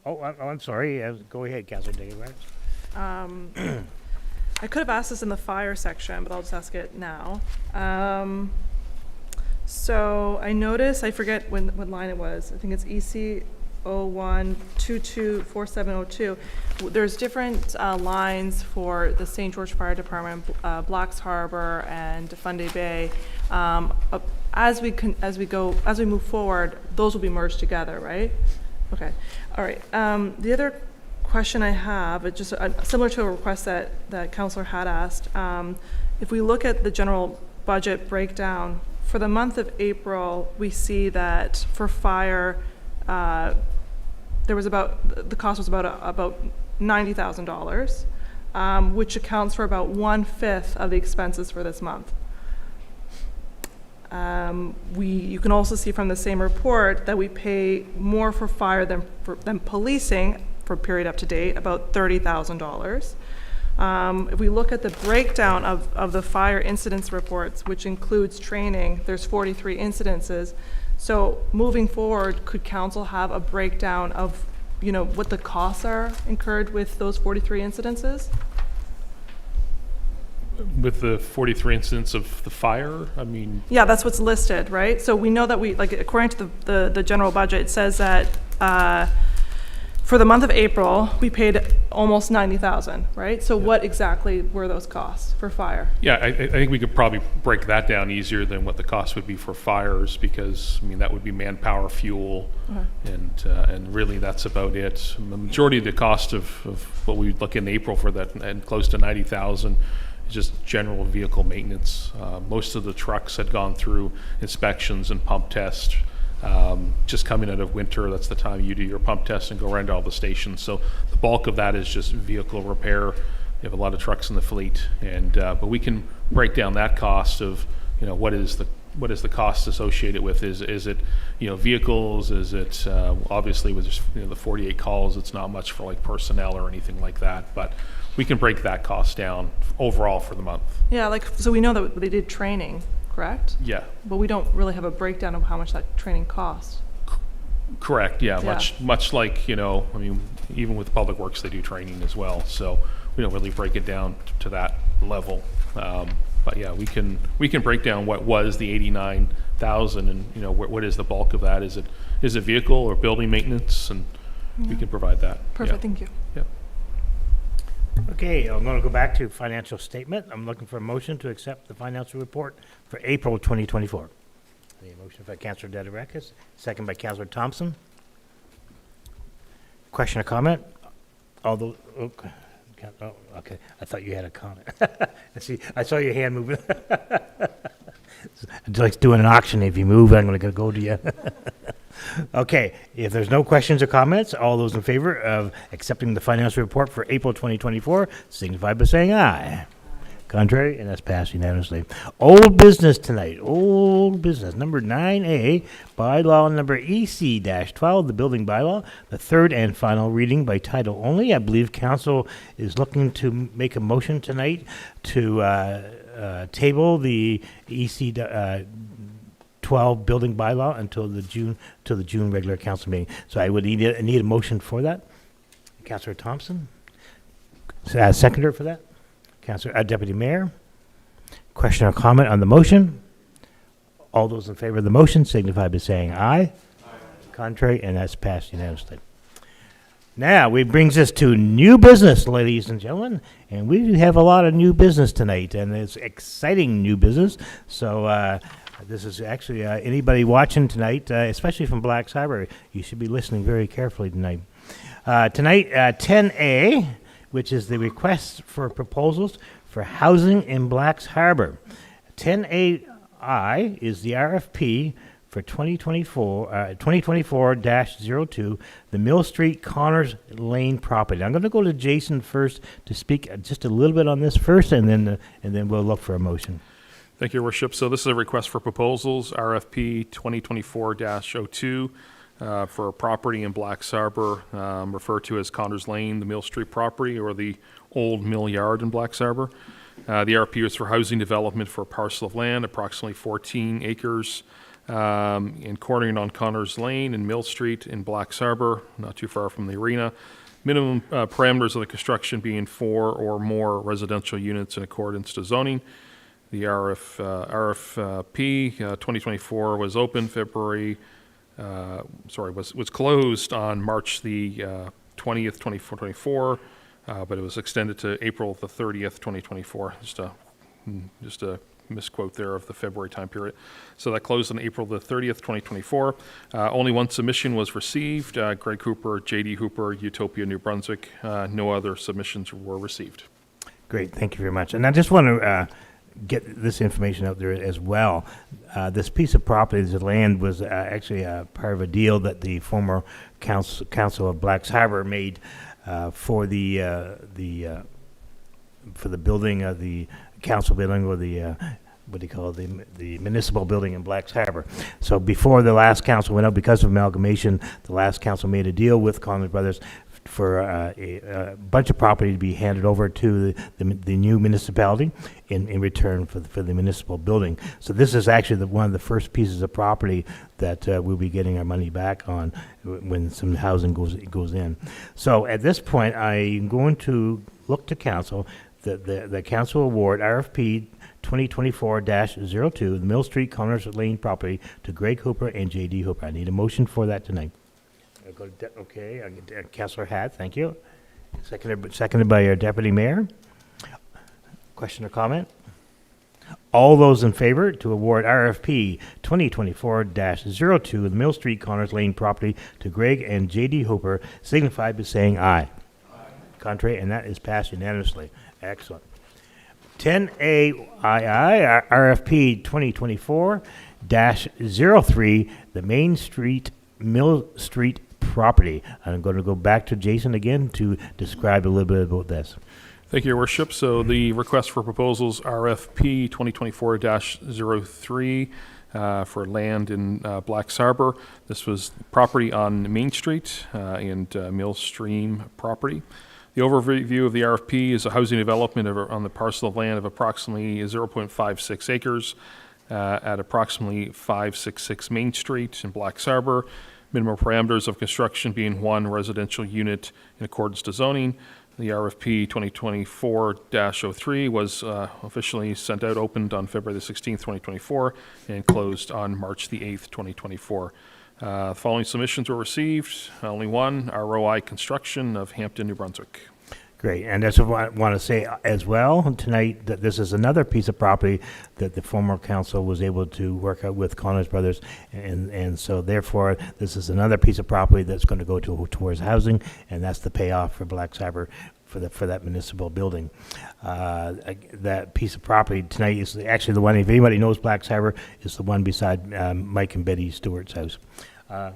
I'm sorry. Go ahead, Councilor Davis. I could have asked this in the fire section, but I'll just ask it now. So I noticed, I forget what line it was. I think it's EC 01224702. There's different lines for the St. George Fire Department, Blacks Harbor, and Fundy Bay. As we move forward, those will be merged together, right? Okay. All right. The other question I have, it's just similar to a request that Councillor had asked. If we look at the general budget breakdown, for the month of April, we see that for fire, the cost was about $90,000, which accounts for about 1/5 of the expenses for this month. You can also see from the same report that we pay more for fire than policing for period up to date, about $30,000. If we look at the breakdown of the fire incidents reports, which includes training, there's 43 incidences. So moving forward, could council have a breakdown of, what the costs are incurred with those 43 incidences? With the 43 incidents of the fire, I mean, Yeah, that's what's listed, right? So we know that according to the general budget, it says that for the month of April, we paid almost $90,000, right? So what exactly were those costs for fire? yeah, I think we could probably break that down easier than what the cost would be for fires, because, I mean, that would be manpower, fuel, and really that's about it. The majority of the cost of what we look in April for that, and close to 90,000, is just general vehicle maintenance. Most of the trucks had gone through inspections and pump tests. Just coming out of winter, that's the time you do your pump test and go around to all the stations. So the bulk of that is just vehicle repair. You have a lot of trucks in the fleet, and but we can break down that cost of, what is the cost associated with? Is it vehicles? Is it obviously with the 48 calls? It's not much for like personnel or anything like that, but we can break that cost down overall for the month. Yeah, so we know that they did training, correct? Yeah. But we don't really have a breakdown of how much that training costs. Correct. Yeah. Yeah. Much like, even with Public Works, they do training as well. So we don't really break it down to that level. But yeah, we can break down what was the 89,000, and what is the bulk of that? Is it vehicle or building maintenance? And we can provide that. Perfect. Thank you. Yep. Okay, I'm going to go back to financial statement. I'm looking for a motion to accept the financial report for April 2024. The motion by Councillor Delegations, second by Councillor Thompson. Question or comment? Although, okay. Okay, I thought you had a comment. I saw your hand moving. It's like doing an auction. If you move, I'm going to go to you. Okay, if there's no questions or comments, all those in favor of accepting the financial report for April 2024, signify by saying aye. Contrary, and that's passed unanimously. Old business tonight. Old business. Number 9A, bylaw number EC-12, the building bylaw, the third and final reading by title only. I believe council is looking to make a motion tonight to table the EC-12 building bylaw until the June regular council meeting. So I would need a motion for that. Councillor Thompson, seconder for that. Councillor, Deputy Mayor. Question or comment on the motion? All those in favor of the motion signify by saying aye. Aye. Contrary, and that's passed unanimously. Now, it brings us to new business, ladies and gentlemen, and we have a lot of new business tonight, and it's exciting new business. So this is actually anybody watching tonight, especially from Blacks Harbor, you should be listening very carefully tonight. Tonight, 10A, which is the request for proposals for housing in Blacks Harbor. 10AI is the RFP for 2024-02, the Mill Street Connors Lane property. I'm going to go to Jason first to speak just a little bit on this first, and then we'll look for a motion. Thank you, Your Worship. So this is a request for proposals, RFP 2024-02, for a property in Black Arbor, referred to as Connors Lane, the Mill Street property, or the old mill yard in Black Arbor. The RFP is for housing development for a parcel of land, approximately 14 acres, in cornering on Connors Lane and Mill Street in Black Arbor, not too far from the arena. Minimum parameters of the construction being 4 or more residential units in accordance to zoning. The RFP 2024 was open was closed on March the 20th, 2024, but it was extended to April the 30th, 2024. Just a misquote there of the February time period. So that closed on April the 30th, 2024. Only one submission was received, Greg Hooper, J.D. Hooper, Utopia, New Brunswick. No other submissions were received. Great, thank you very much. And I just want to get this information out there as well. This piece of property, this land, was actually part of a deal that the former council of Black Arbor made for the building of the council building, or the what do you call it, the municipal building in Black Arbor. So before the last council went out, because of amalgamation, the last council made a deal with Connors Brothers for a bunch of property to be handed over to the new municipality in return for the municipal building. So this is actually one of the first pieces of property that we'll be getting our money back on when some housing goes in. So at this point, I'm going to look to council, the council award RFP 2024-02, the Mill Street Connors Lane property to Greg Hooper and J.D. Hooper. I need a motion for that tonight. I'll go to okay, I'll get Councillor Hatt, thank you. Seconded by our Deputy Mayor. Question or comment? All those in favor to award RFP 2024-02, the Mill Street Connors Lane property to Greg and J.D. Hooper, signify by saying aye. Contrary, and that is passed unanimously. Excellent. 10A II, RFP 2024-03, the Main Street, Mill Street property. I'm going to go back to Jason again to describe a little bit about this. Thank you, Your Worship. So the request for proposals, RFP 2024-03, for land in Black Arbor. This was property on Main Street and Mill Stream property. The overview of the RFP is a housing development on the parcel of land of approximately 0.56 acres at approximately 566 Main Street in Black Arbor. Minimum parameters of construction being 1 residential unit in accordance to zoning. The RFP 2024-03 was officially sent out, opened on February the 16th, 2024, and closed on March the 8th, 2024. The following submissions were received. Only one, ROI Construction of Hampton, New Brunswick. Great, and that's what I want to say as well tonight, that this is another piece of property that the former council was able to work out with Connors Brothers, and so therefore this is another piece of property that's going to go towards housing, and that's the payoff for Black Arbor for that municipal building. That piece of property tonight is actually the one, if anybody knows Black Arbor, is the one beside Mike and Betty Stewart's house. I'll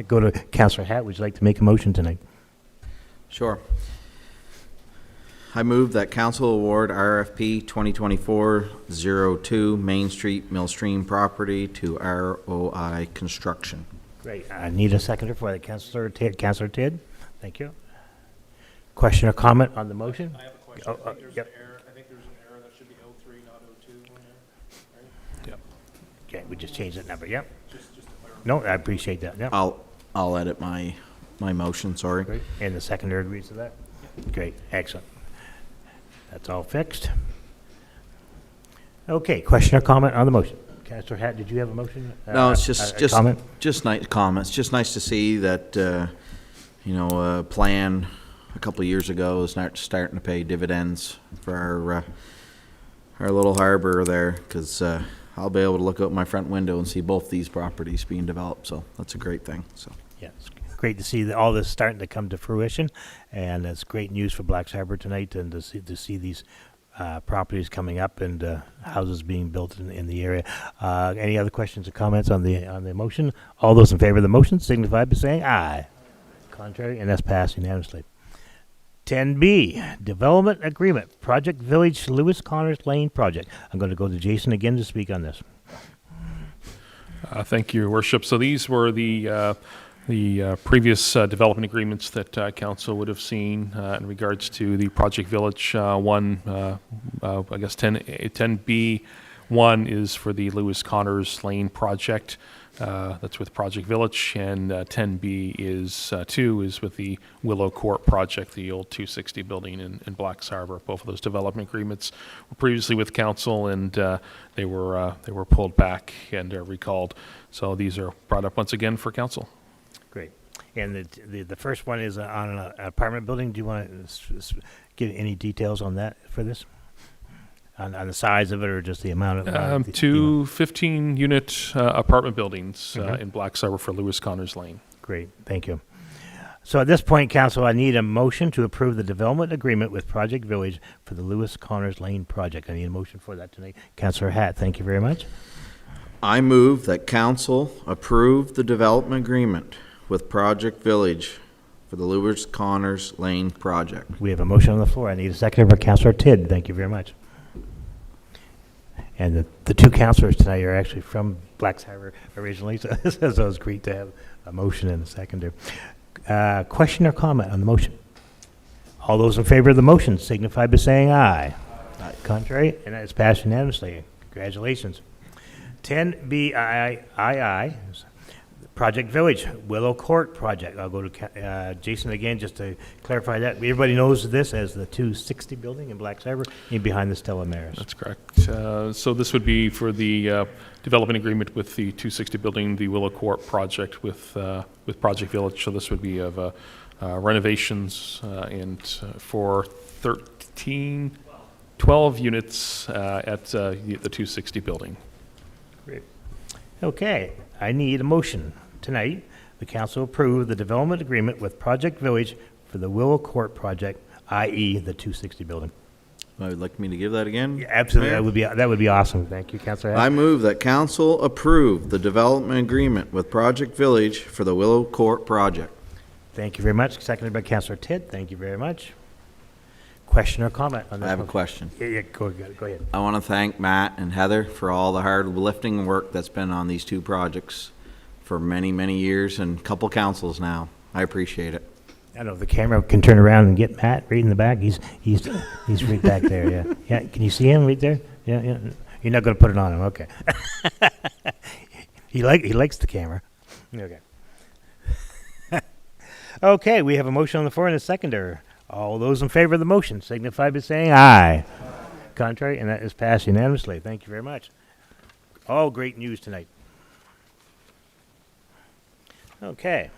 go to Councillor Hatt. Would you like to make a motion tonight? Sure. I move that council award RFP 2024-02 Main Street Millstream property to ROI Construction. Great. I need a seconder for that. Councillor Tidd. Thank you. Question or comment on the motion? I have a question. I think there's an error. I think there's an error that should be 03, not 02 on there. Right? Yep. Okay, we just changed that number. Yep. Just to clarify. No, I appreciate that. Yep. I'll edit my motion, sorry. Great. And the seconder agrees to that? Great, excellent. That's all fixed. Okay, question or comment on the motion? Councillor Hatt, did you have a motion? No, it's just comment? just nice comments. Just nice to see that a plan a couple of years ago is starting to pay dividends for our little harbor there, because I'll be able to look out my front window and see both these properties being developed. So that's a great thing. So. Yeah, it's great to see that all this starting to come to fruition, and it's great news for Black Arbor tonight, and to see these properties coming up and houses being built in the area. Any other questions or comments on the motion? All those in favor of the motion signify by saying aye. Contrary, and that's passed unanimously. 10B, Development Agreement, Project Village, Lewis Connors Lane Project. I'm going to go to Jason again to speak on this. Thank you, Your Worship. So these were the previous development agreements that council would have seen in regards to the Project Village one. I guess 10B one is for the Lewis Connors Lane project. That's with Project Village, and 10B is 2 is with the Willow Court project, the old 260 building in Blacks Harbor. Both of those development agreements were previously with council, and they were pulled back and recalled. So these are brought up once again for council. Great. And the first one is on an apartment building. Do you want to give any details on that for this? On the size of it, or just the amount of? Two 15-unit apartment buildings in Blacks Harbor for Lewis Connors Lane. Great, thank you. So at this point, council, I need a motion to approve the development agreement with Project Village for the Lewis Connors Lane project. I need a motion for that tonight. Councillor Hatt, thank you very much. I move that council approve the development agreement with Project Village for the Lewis Connors Lane project. We have a motion on the floor. I need a second by Councillor Tidd. Thank you very much. And the two councillors tonight are actually from Blacks Harbor originally, so it was great to have a motion and a seconder. Question or comment on the motion? All those in favor of the motion signify by saying aye. Aye. Contrary, and that is passed unanimously. Congratulations. 10BII, Project Village, Willow Court project. I'll go to Jason again just to clarify that. Everybody knows this as the 260 building in Blacks Harbor, behind the Stella Maris. That's correct. So this would be for the development agreement with the 260 building, the Willow Court project with Project Village. So this would be of renovations and for 12 units at the 260 building. Great. Okay, I need a motion tonight. The council approve the development agreement with Project Village for the Willow Court project, i.e. the 260 building. Would like me to give that again? Yeah, absolutely, Mayor? that would be awesome. Thank you, Councillor Hatt. I move that council approve the development agreement with Project Village for the Willow Court project. Thank you very much. Seconded by Councillor Tidd. Thank you very much. Question or comment on this? I have a question. Yeah, go ahead. I want to thank Matt and Heather for all the hard lifting and work that's been on these two projects for many, many years and a couple councils now. I appreciate it. I don't know if the camera can turn around and get Matt right in the back. He's right back there. Yeah, yeah. Can you see him right there? Yeah, yeah. You're not going to put it on him, okay? He likes the camera. Okay. Okay, we have a motion on the floor and a seconder. All those in favor of the motion signify by saying aye. Contrary, and that is passed unanimously. Thank you very much. All great news tonight. Okay.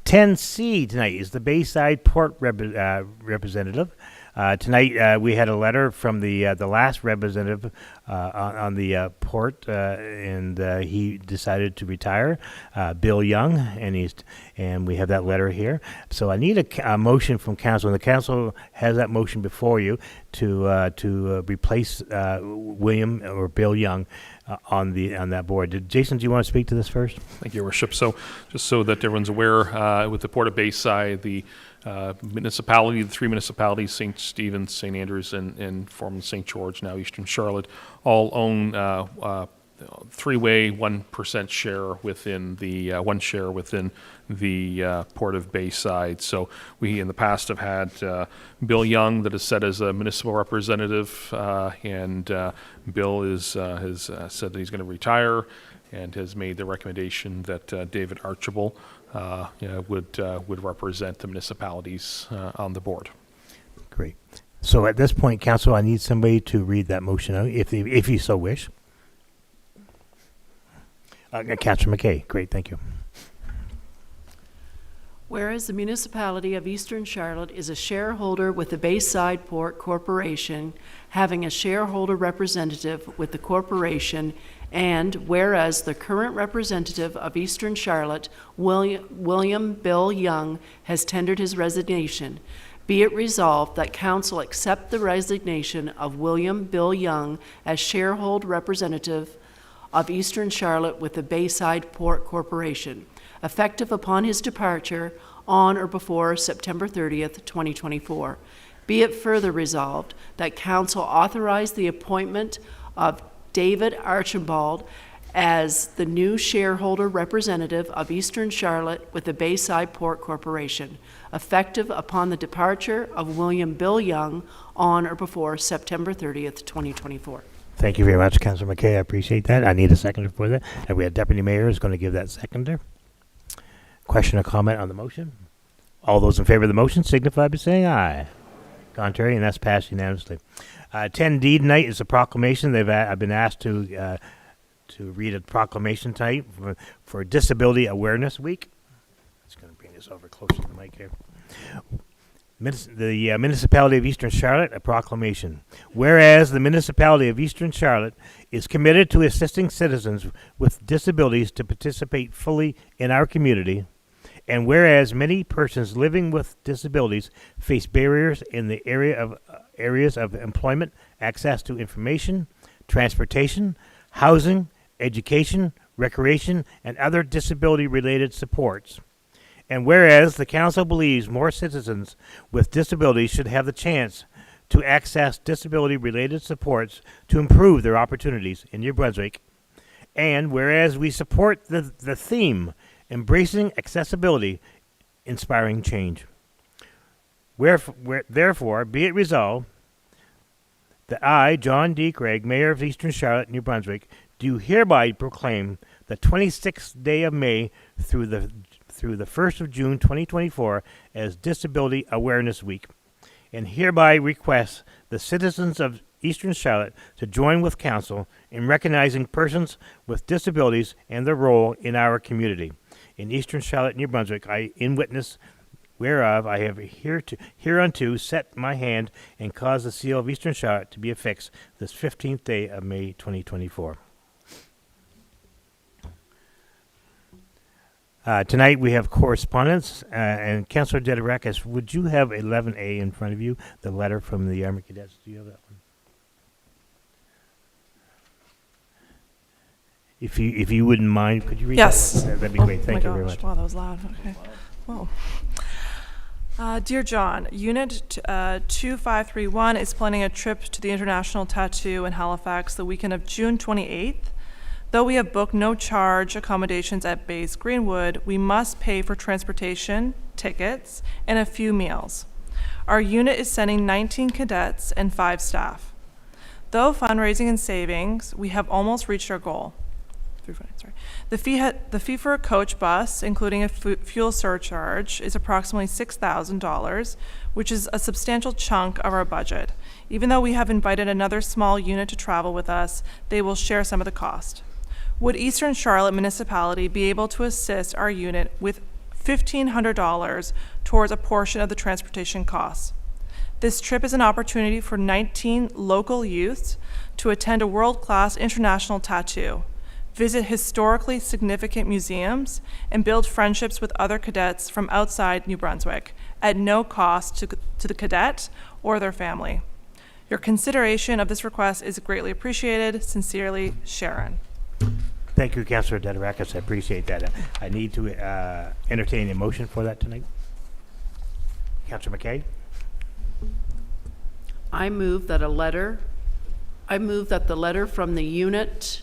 10C tonight is the Bayside Port representative. Tonight we had a letter from the last representative on the port, and he decided to retire, Bill Young, and we have that letter here. So I need a motion from council, and the council has that motion before you to replace William or Bill Young on that board. Jason, do you want to speak to this first? Thank you, Your Worship. So just so that everyone's aware, with the Port of Bayside, the municipality, the three municipalities, St. Stephen's, St. Andrews, and formerly St. George, now Eastern Charlotte, all own three-way 1% share within the Port of Bayside. So we in the past have had Bill Young that is set as a municipal representative, and Bill has said that he's going to retire and has made the recommendation that David Archibald would represent the municipalities on the board. Great. So at this point, council, I need somebody to read that motion out, if you so wish. Councilor McKay. Great, thank you. Whereas the municipality of Eastern Charlotte is a shareholder with the Bayside Port Corporation, having a shareholder representative with the corporation, and whereas the current representative of Eastern Charlotte, William Bill Young, has tendered his resignation, be it resolved that council accept the resignation of William Bill Young as shareholder representative of Eastern Charlotte with the Bayside Port Corporation, effective upon his departure on or before September 30th, 2024. Be it further resolved that council authorize the appointment of David Archibald as the new shareholder representative of Eastern Charlotte with the Bayside Port Corporation, effective upon the departure of William Bill Young on or before September 30th, 2024. Thank you very much, Councilor McKay. I appreciate that. I need a seconder for that. And we have Deputy Mayor is going to give that seconder. Question or comment on the motion? All those in favor of the motion signify by saying aye. Contrary, and that's passed unanimously. 10D tonight is a proclamation. I've been asked to read a proclamation tonight for Disability Awareness Week. I'm just going to bring this over closer to the mic here. The Municipality of Eastern Charlotte, a proclamation. Whereas the Municipality of Eastern Charlotte is committed to assisting citizens with disabilities to participate fully in our community, and whereas many persons living with disabilities face barriers in the areas of employment, access to information, transportation, housing, education, recreation, and other disability-related supports. And whereas the council believes more citizens with disabilities should have the chance to access disability-related supports to improve their opportunities in New Brunswick, and whereas we support the theme, embracing accessibility, inspiring change. Therefore, be it resolved that I, John D. Craig, Mayor of Eastern Charlotte, New Brunswick, do hereby proclaim the 26th day of May through the 1st of June 2024 as Disability Awareness Week, and hereby request the citizens of Eastern Charlotte to join with council in recognizing persons with disabilities and their role in our community. In Eastern Charlotte, New Brunswick, in witness whereof I have hereunto set my hand and caused the seal of Eastern Charlotte to be affixed this 15th day of May 2024. Tonight we have correspondence, and Councillor Dedirakis, would you have 11A in front of you, the letter from the Army Cadets? Do you have that one? If you wouldn't mind, could you read Yes. that one? That'd be great. Thank Oh you my very gosh. much. Wow, that was loud. Okay. Whoa. Dear John, Unit 2531 is planning a trip to the International Tattoo in Halifax the weekend of June 28th. Though we have booked no charge accommodations at Bays Greenwood, we must pay for transportation, tickets, and a few meals. Our unit is sending 19 cadets and 5 staff. Though fundraising and savings, we have almost reached our goal. The fee for a coach bus, including a fuel surcharge, is approximately $6,000, which is a substantial chunk of our budget. Even though we have invited another small unit to travel with us, they will share some of the cost. Would Eastern Charlotte Municipality be able to assist our unit with $1,500 towards a portion of the transportation costs? This trip is an opportunity for 19 local youths to attend a world-class international tattoo, visit historically significant museums, and build friendships with other cadets from outside New Brunswick at no cost to the cadet or their family. Your consideration of this request is greatly appreciated. Sincerely, Sharon. Thank you, Councillor Dedirakis. I appreciate that. I need to entertain a motion for that tonight. Councillor McKay? I move that the letter from the Unit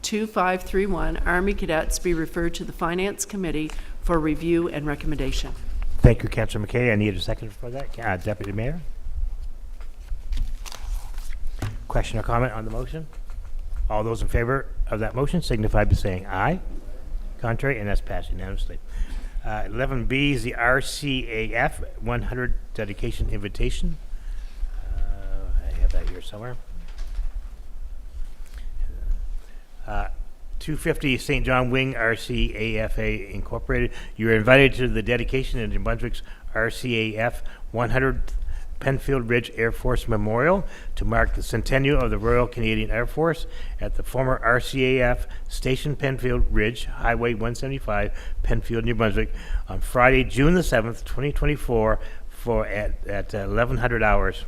2531 Army Cadets be referred to the Finance Committee for review and recommendation. Thank you, Councillor McKay. I need a second for that. Deputy Mayor? Question or comment on the motion? All those in favor of that motion signify by saying aye. Contrary, and that's passed unanimously. 11B is the RCAF 100 dedication invitation. I have that here somewhere. 250 St. John Wing RCAFA Incorporated. You are invited to the dedication in New Brunswick's RCAF 100th Penfield Ridge Air Force Memorial to mark the centennial of the Royal Canadian Air Force at the former RCAF Station Penfield Ridge, Highway 175, Penfield, New Brunswick, on Friday, June the 7th, 2024, at 1100 hours.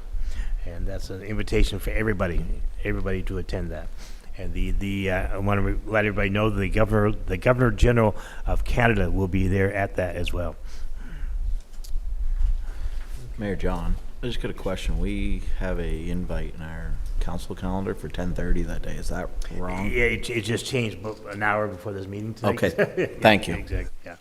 And that's an invitation for everybody to attend that. And I want to let everybody know the Governor General of Canada will be there at that as well. Mayor John, I just got a question. We have a invite in our council calendar for 10:30 that day. Is that wrong? Yeah, it just changed an hour before this meeting tonight. Okay, thank you. Exactly, yeah.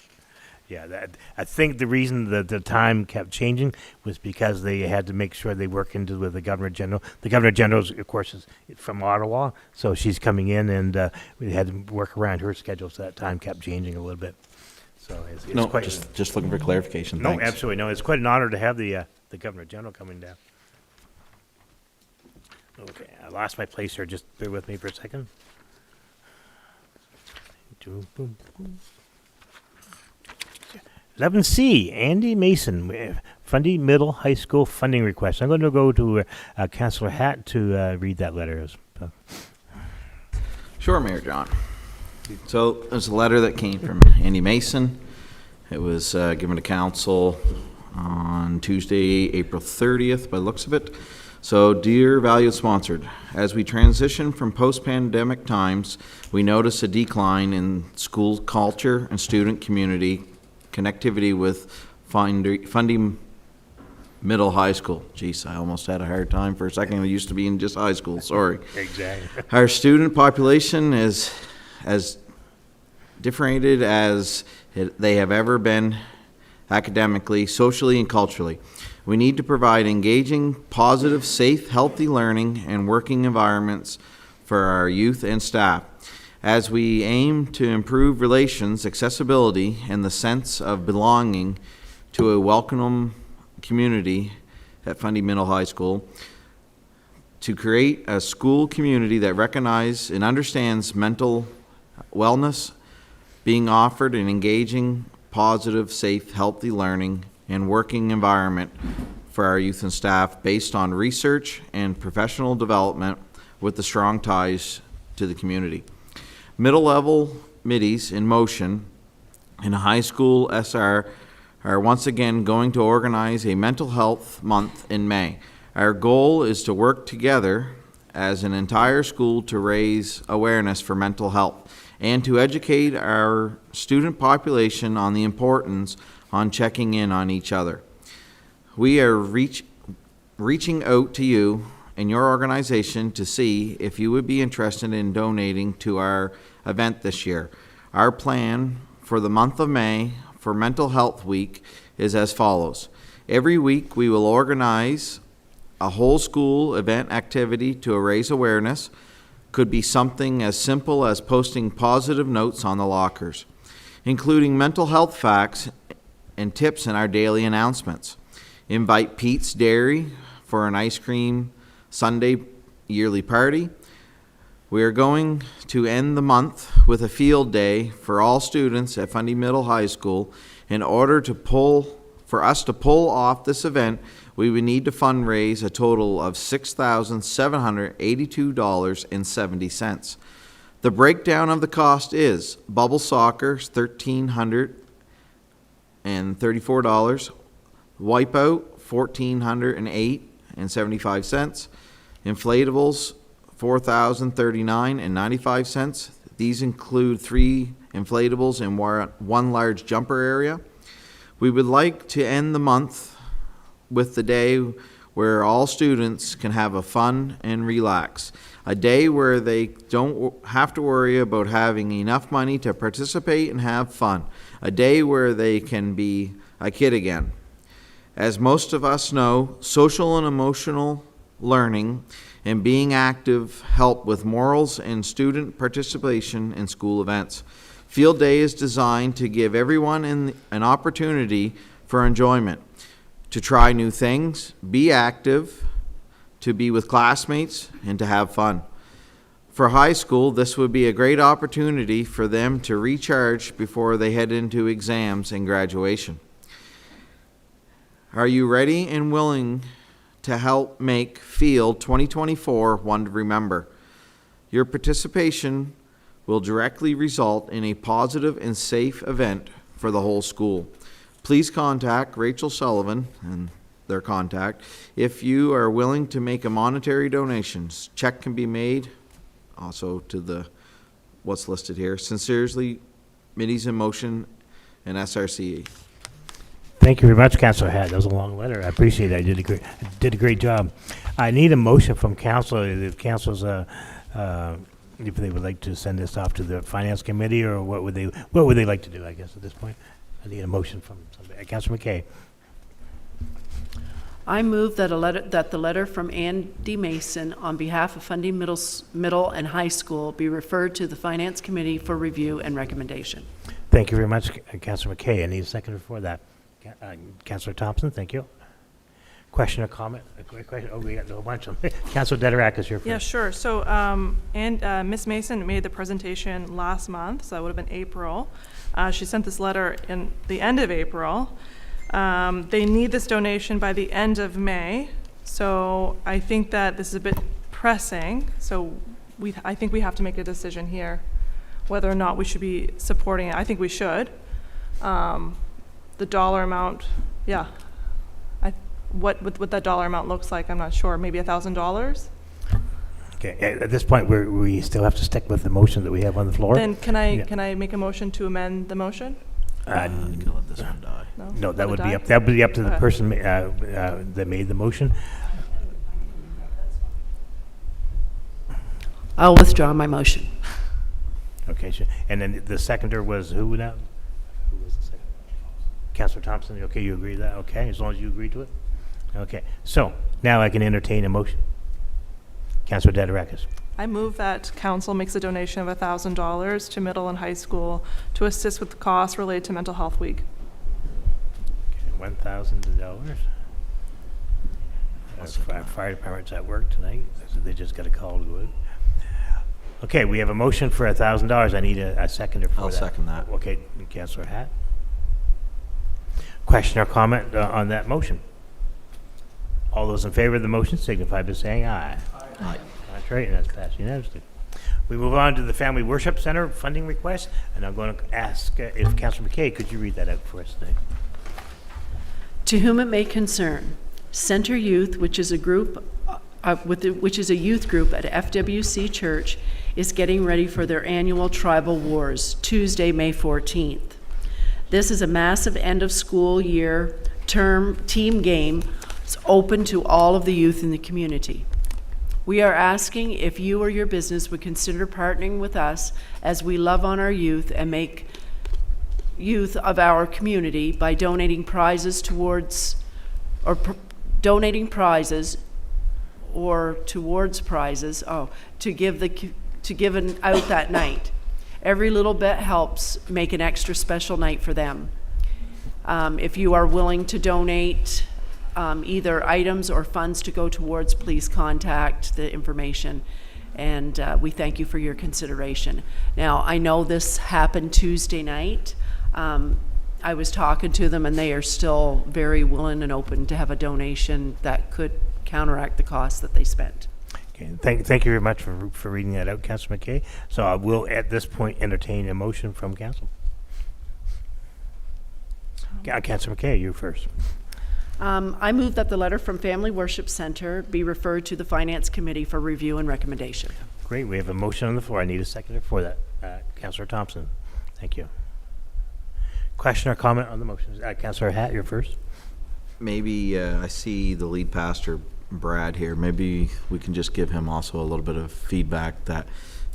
Yeah, I think the reason that the time kept changing was because they had to make sure they work into with the Governor General. The Governor General, of course, is from Ottawa, so she's coming in, and we had to work around her schedule, so that time kept changing a little bit. So it's No, quite just looking for clarification. no, Thanks. absolutely no. It's quite an honor to have the Governor General coming down. Okay, I lost my place here. Just bear with me for a second. 11C, Andy Mason, Fundy Middle High School funding request. I'm going to go to Councillor Hatt to read that letter. Sure, Mayor John. So there's a letter that came from Andy Mason. It was given to council on Tuesday, April 30th by the looks of it. So, dear valued sponsored, as we transition from post-pandemic times, we notice a decline in school culture and student community connectivity with Fundy Middle High School. Geez, I almost had a hard time for a second. It used to be in just high school, sorry. Exactly. Our student population is as differentiated as they have ever been academically, socially, and culturally. We need to provide engaging, positive, safe, healthy learning and working environments for our youth and staff. As we aim to improve relations, accessibility, and the sense of belonging to a welcome community at Fundy Middle High School, to create a school community that recognizes and understands mental wellness, being offered an engaging, positive, safe, healthy learning and working environment for our youth and staff based on research and professional development with the strong ties to the community. Middle level middies in motion and high school SR are once again going to organize a mental health month in May. Our goal is to work together as an entire school to raise awareness for mental health and to educate our student population on the importance on checking in on each other. We are reaching out to you and your organization to see if you would be interested in donating to our event this year. Our plan for the month of May for Mental Health Week is as follows. Every week we will organize a whole school event activity to raise awareness. Could be something as simple as posting positive notes on the lockers, including mental health facts and tips in our daily announcements. Invite Pete's Dairy for an ice cream Sunday yearly party. We are going to end the month with a field day for all students at Fundy Middle High School. In order for us to pull off this event, we would need to fundraise a total of $6,782.70. The breakdown of the cost is bubble soccer, $1,334, wipeout, $1,408.75, inflatables, $4,039.95. These include 3 inflatables and 1 large jumper area. We would like to end the month with the day where all students can have a fun and relax. A day where they don't have to worry about having enough money to participate and have fun. A day where they can be a kid again. As most of us know, social and emotional learning and being active help with morals and student participation in school events. Field Day is designed to give everyone an opportunity for enjoyment, to try new things, be active, to be with classmates, and to have fun. For high school, this would be a great opportunity for them to recharge before they head into exams and graduation. Are you ready and willing to help make Field 2024 one to remember? Your participation will directly result in a positive and safe event for the whole school. Please contact Rachel Sullivan and their contact if you are willing to make a monetary donation. Check can be made also to what's listed here. Sincerely, Middies in Motion and SRCE. Thank you very much, Councilor Hatt. That was a long letter. I appreciate it. I did a great job. I need a motion from council, if council's, if they would like to send this off to the finance committee, or what would they like to do, I guess, at this point? I need a motion from somebody. Councilor McKay. I move that the letter from Andy Mason on behalf of Fundy Middle and High School be referred to the Finance Committee for review and recommendation. Thank you very much, Councilor McKay. I need a second for that. Councilor Thompson, thank you. Question or comment? A quick question? Oh, we got a whole bunch of them. Councilor Dederak is here first. Yeah, sure. So, Ms. Mason made the presentation last month, so that would have been April. She sent this letter in the end of April. They need this donation by the end of May, so I think that this is a bit pressing. So I think we have to make a decision here, whether or not we should be supporting it. I think we should. The dollar amount, yeah. What that dollar amount looks like, I'm not sure. Maybe $1,000? Okay, at this point, we still have to stick with the motion that we have on the floor. Then can I make a motion to amend the motion? You can let this one die. No, that Let would it be die? up, that would be up to the Okay. person that made the motion. I'll withdraw my motion. Okay, and then the seconder was who now? Who was the seconder? Councilor Thompson, okay, you agree to that? Okay, as long as you agree to it? Okay, so now I can entertain a motion. Councilor Dederakis. I move that council makes a donation of $1,000 to middle and high school to assist with the costs related to Mental Health Week. Okay, $1,000. Our fire department's at work tonight, so they just got a call to go in. Okay, we have a motion for $1,000. I need a seconder for that. I'll second that. Okay, Councilor Hatt. Question or comment on that motion? All those in favor of the motion signify by saying aye. Aye. Contrary, and that's passed unanimously. We move on to the Family Worship Center funding request, and I'm going to ask if Councilor McKay, could you read that out for us today? To whom it may concern, Center Youth, which is a group, which is a youth group at FWC Church, is getting ready for their annual Tribal Wars, Tuesday, May 14th. This is a massive end of school year term team game. It's open to all of the youth in the community. We are asking if you or your business would consider partnering with us as we love on our youth and make youth of our community by donating prizes towards prizes to give out that night. Every little bit helps make an extra special night for them. If you are willing to donate either items or funds to go towards, please contact the information, and we thank you for your consideration. Now, I know this happened Tuesday night. I was talking to them, and they are still very willing and open to have a donation that could counteract the costs that they spent. Okay, thank you very much for reading that out, Councilor McKay. So I will, at this point, entertain a motion from council. Councilor McKay, you first. I move that the letter from Family Worship Center be referred to the Finance Committee for review and recommendation. Great, we have a motion on the floor. I need a seconder for that. Councilor Thompson, thank you. Question or comment on the motion? Councilor Hatt, you're first. Maybe, I see the lead pastor, Brad, here. Maybe we can just give him also a little bit of feedback that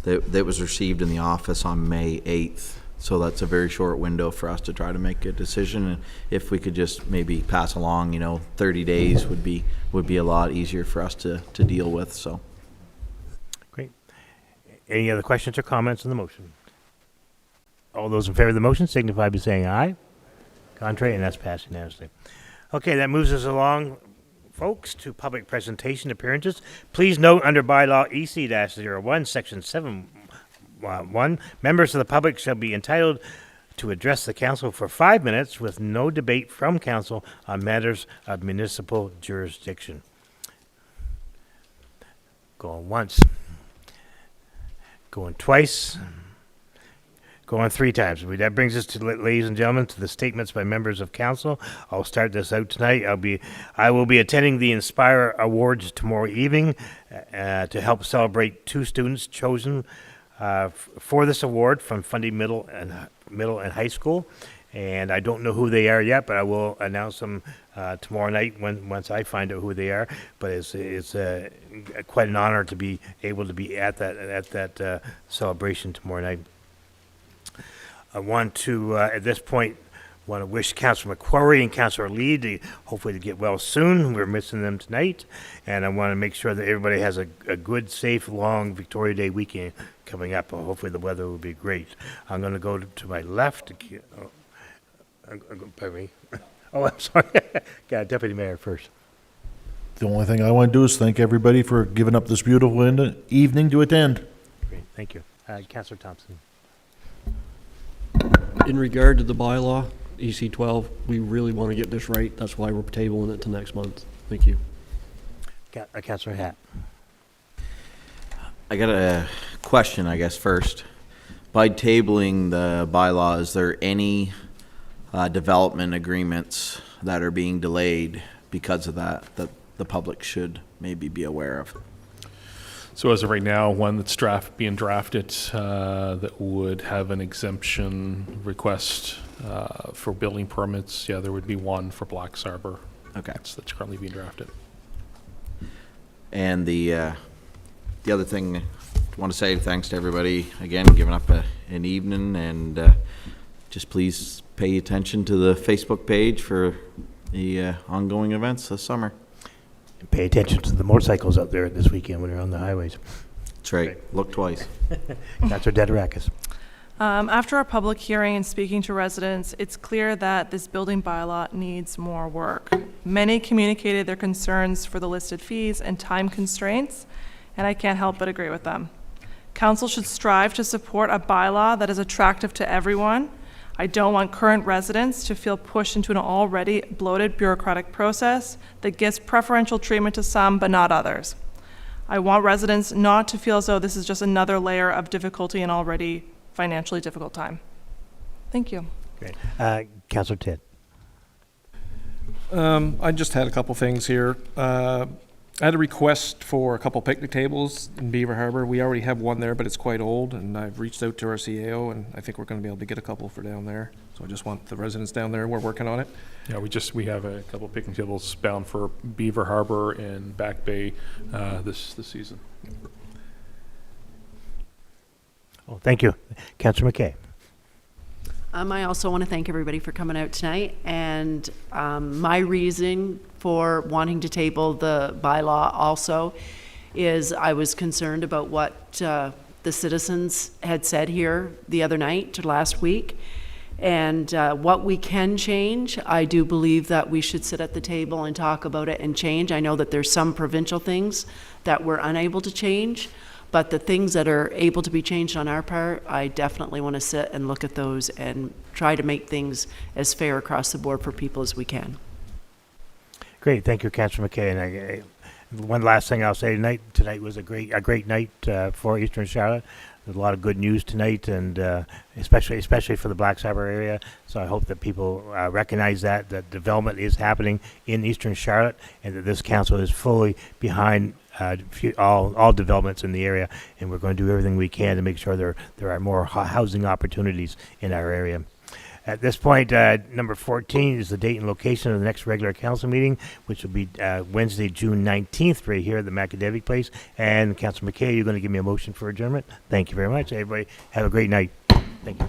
was received in the office on May 8th. So that's a very short window for us to try to make a decision. And if we could just maybe pass along, 30 days would be a lot easier for us to deal with, so. Great. Any other questions or comments on the motion? All those in favor of the motion signify by saying aye. Contrary, and that's passed unanimously. Okay, that moves us along, folks, to public presentation appearances. Please note under bylaw EC-01, section 7(1), members of the public shall be entitled to address the council for 5 minutes with no debate from council on matters of municipal jurisdiction. Going once, going twice, going 3 times. That brings us to, ladies and gentlemen, to the statements by members of council. I'll start this out tonight. I will be attending the Inspire Awards tomorrow evening to help celebrate 2 students chosen for this award from Fundy Middle and High School. And I don't know who they are yet, but I will announce them tomorrow night once I find out who they are. But it's quite an honor to be able to be at that celebration tomorrow night. I want to, at this point, want to wish Councillor McQuarrie and Councillor Lee to hopefully to get well soon. We're missing them tonight. And I want to make sure that everybody has a good, safe, long Victoria Day weekend coming up. Hopefully the weather will be great. I'm going to go to my left. Pardon me. Oh, I'm sorry. Got Deputy Mayor first. The only thing I want to do is thank everybody for giving up this beautiful evening to attend. Great, thank you. Councillor Thompson. In regard to the bylaw, EC 12, we really want to get this right. That's why we're tabling it to next month. Thank you. Councillor Hatt. I got a question, I guess, first. By tabling the bylaw, is there any development agreements that are being delayed because of that the public should maybe be aware of? So as of right now, one that's being drafted that would have an exemption request for building permits. Yeah, there would be one for Black Harbor. Okay. That's currently being drafted. And the other thing, I want to say thanks to everybody again giving up an evening, and just please pay attention to the Facebook page for the ongoing events this summer. Pay attention to the motorcycles out there this weekend when they're on the highways. That's right. Look twice. Councillor Dedorakis. After our public hearing and speaking to residents, it's clear that this building bylaw needs more work. Many communicated their concerns for the listed fees and time constraints, and I can't help but agree with them. Council should strive to support a bylaw that is attractive to everyone. I don't want current residents to feel pushed into an already bloated bureaucratic process that gives preferential treatment to some but not others. I want residents not to feel as though this is just another layer of difficulty in already financially difficult time. Thank you. Great. Councillor Tidd. I just had a couple things here. I had a request for a couple picnic tables in Beaver Harbor. We already have one there, but it's quite old, and I've reached out to our CAO, and I think we're going to be able to get a couple for down there. So I just want the residents down there, we're working on it. Yeah, we have a couple picnic tables bound for Beaver Harbor and Back Bay this season. Oh, thank you. Councillor McKay. I also want to thank everybody for coming out tonight, and my reason for wanting to table the bylaw also is I was concerned about what the citizens had said here the other night, last week, and what we can change. I do believe that we should sit at the table and talk about it and change. I know that there's some provincial things that we're unable to change, but the things that are able to be changed on our part, I definitely want to sit and look at those and try to make things as fair across the board for people as we can. Great, thank you, Councillor McKay. And one last thing I'll say tonight was a great night for Eastern Charlotte. There's a lot of good news tonight, and especially for the Black Harbor area. So I hope that people recognize that development is happening in Eastern Charlotte, and that this council is fully behind all developments in the area, and we're going to do everything we can to make sure there are more housing opportunities in our area. At this point, number 14 is the date and location of the next regular council meeting, which will be Wednesday, June 19th, right here at the Macadavic Place. And Councilor McKay, you're going to give me a motion for adjournment? Thank you very much, everybody. Have a great night. Thank you.